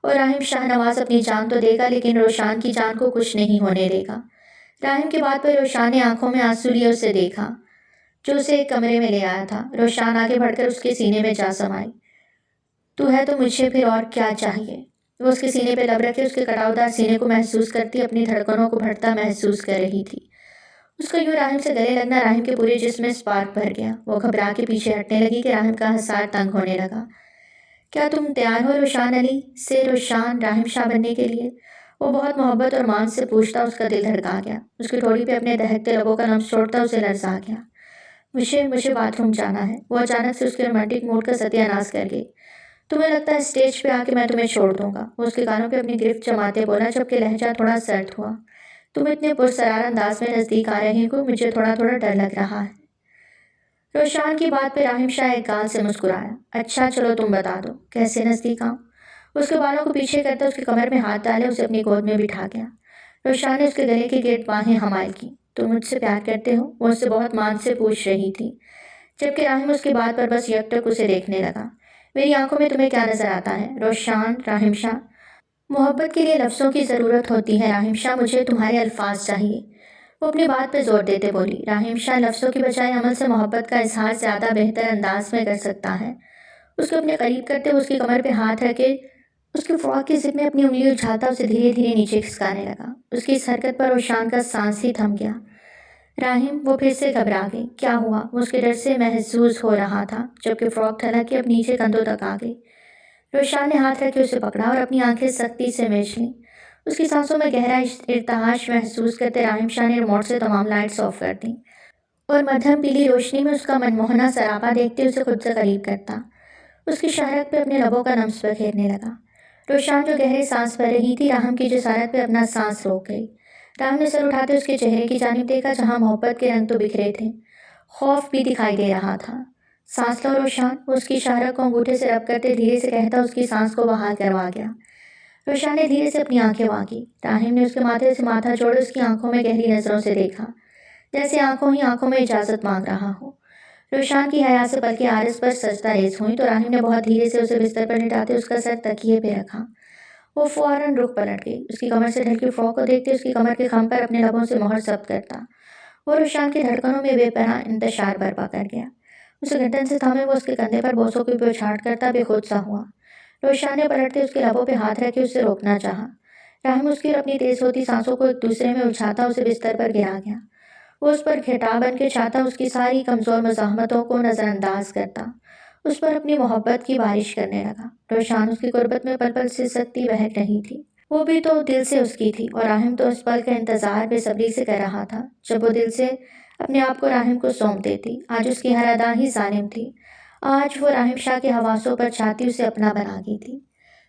اور راہم شاہ نواز اپنی جان تو دے گا لیکن روشان کی جان کو کچھ نہیں ہونے دے گا۔ راہم کی بات پر روشان نے آنکھوں میں آنسو لیے اسے دیکھا جو اسے ایک کمرے میں لے آیا تھا۔ روشان آگے بڑھ کر اس کے سینے میں جا سمائی۔ تو ہے تو مجھے پھر اور کیا چاہیے؟ وہ اس کے سینے پہ لب رکھے اس کے کٹاؤدار سینے کو محسوس کرتی اپنی دھڑکنوں کو بڑھتا محسوس کر رہی تھی۔ اس کا یوں راہم سے گلے لگنا راہم کے پورے جسم میں اسپارک بھر گیا۔ وہ گھبرا کے پیچھے ہٹنے لگی کہ راہم کا حصار تنگ ہونے لگا۔ کیا تم تیار ہو روشان علی سے روشان راہم شاہ بننے کے لیے؟ وہ بہت محبت اور مان سے پوچھتا اس کا دل دھڑکا گیا۔ اس کی ٹھوڑی پہ اپنے دہکتے لبوں کا لمس چھوڑتا اسے لرزا گیا۔ مجھے باتھ روم جانا ہے۔ وہ اچانک سے اس کے رومانٹک موڈ کا ستیہ ناش کر گئی۔ تمہیں لگتا ہے اسٹیج پہ آ کے میں تمہیں چھوڑ دوں گا؟ وہ اس کے کانوں پہ اپنی گرفت جماتے بولا جبکہ لہجہ تھوڑا سرد ہوا۔ تم اتنے پرسرار انداز میں نزدیک آ رہے ہو، مجھے تھوڑا ڈر لگ رہا ہے۔ روشان کی بات پہ راہم شاہ ایک گال سے مسکرایا۔ اچھا چلو تم بتا دو، کیسے نزدیک آؤں؟ اس کے بالوں کو پیچھے کرتا اس کی کمر میں ہاتھ ڈالے اسے اپنی گود میں بٹھا گیا۔ روشان نے اس کے گلے کے گرد باہیں حمائل کی۔ تم مجھ سے پیار کرتے ہو؟ وہ اس سے بہت مان سے پوچھ رہی تھی، جبکہ راہم اس کی بات پر بس یکٹک اسے دیکھنے لگا۔ میری آنکھوں میں تمہیں کیا نظر آتا ہے روشان راہم شاہ؟ محبت کے لیے لفظوں کی ضرورت ہوتی ہے راہم شاہ، مجھے تمہارے الفاظ چاہیے۔ وہ اپنی بات پہ زور دیتے بولی۔ راہم شاہ لفظوں کی بجائے عمل سے محبت کا اظہار زیادہ بہتر انداز میں کر سکتا ہے۔ اس کو اپنے قریب کرتے ہوئے اس کی کمر پہ ہاتھ رکھے اس کے فراک کی زپ میں اپنی انگلی اچھالتا اسے دھیرے دھیرے نیچے کھسکانے لگا۔ اس کی اس حرکت پر روشان کا سانس ہی تھم گیا۔ راہم وہ پھر سے گھبرا گئی۔ کیا ہوا؟ وہ اس کے ڈر سے محظوظ ہو رہا تھا جبکہ فراک ٹھلک کے اب نیچے کندھوں تک آ گئی۔ روشان نے ہاتھ رکھ کے اسے پکڑا اور اپنی آنکھیں سختی سے میچ لیں۔ اس کی سانسوں میں گہرا ارتعاش محسوس کرتے راہم شاہ نے ریموٹ سے تمام لائٹس آف کر دیں اور مدھم پیلی روشنی میں اس کا منموہنا سراپا دیکھتے اسے خود سے قریب کرتا اس کی شہرت پہ اپنے لبوں کا لمس بکھیرنے لگا۔ روشان جو گہرے سانس بھر رہی تھی راہم کی جسارت پہ اپنا سانس روک گئی۔ راہم نے سر اٹھاتے اس کے چہرے کی جانب دیکھا جہاں محبت کے رنگ تو بکھرے تھے، خوف بھی دکھائی دے رہا تھا۔ سانس لو روشان، وہ اس کی اشارت کو انگوٹھے سے رب کرتے دھیرے سے کہتا اس کی سانس کو بحال کروا گیا۔ روشان نے دھیرے سے اپنی آنکھیں واگی۔ راہم نے اس کے ماتھے سے ماتھا جوڑے اس کی آنکھوں میں گہری نظروں سے دیکھا، جیسے آنکھوں ہی آنکھوں میں اجازت مانگ رہا ہو۔ روشان کی حیا سے پلکیں عارض پر سجدہ ریز ہوئیں تو راہم نے بہت دھیرے سے اسے بستر پر لٹاتے اس کا سر تکیے پہ رکھا۔ وہ فوراً رخ پلٹ گئی۔ اس کی کمر سے ڈھلکی فراک کو دیکھتے اس کی کمر کے خم پر اپنے لبوں سے مہر ضبط کرتا وہ روشان کی دھڑکنوں میں بے پناہ انتشار برپا کر گیا۔ اسے گردن سے تھامے وہ اس کے کندھے پر بوسوں کی بوچھاٹ کرتا بے خود سا ہوا۔ روشان نے پلٹتے اس کے لبوں پہ ہاتھ رکھ کے اسے روکنا چاہا۔ راہم اس کی اور اپنی تیز ہوتی سانسوں کو ایک دوسرے میں الجھاتا اسے بستر پر گرا گیا۔ وہ اس پر گھٹا بن کے چاہتا اس کی ساری کمزور مزاحمتوں کو نظر انداز کرتا اس پر اپنی محبت کی بارش کرنے لگا۔ روشان اس کی قربت میں پل پل سے سکتی بہک رہی تھی۔ وہ بھی تو دل سے اس کی تھی اور راہم تو اس پل کا انتظار بے صبری سے کر رہا تھا جب وہ دل سے اپنے آپ کو راہم کو سونپ دیتی۔ آج اس کی ہر ادا ہی ظالم تھی۔ آج وہ راہم شاہ کے حواسوں پر چاہتی اسے اپنا بنا گئی تھی۔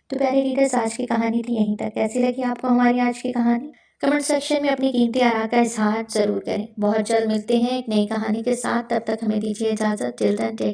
تو پیارے ریڈرز، آج کی کہانی تھی یہیں تک۔ کیسی لگی آپ کو ہماری آج کی کہانی؟ کمنٹ سیکشن میں اپنی قیمتی آراء کا اظہار ضرور کریں۔ بہت جلد ملتے ہیں ایک نئی کہانی کے ساتھ، تب تک ہمیں دیجیے اجازت۔ ٹل دین ٹیک کیئر۔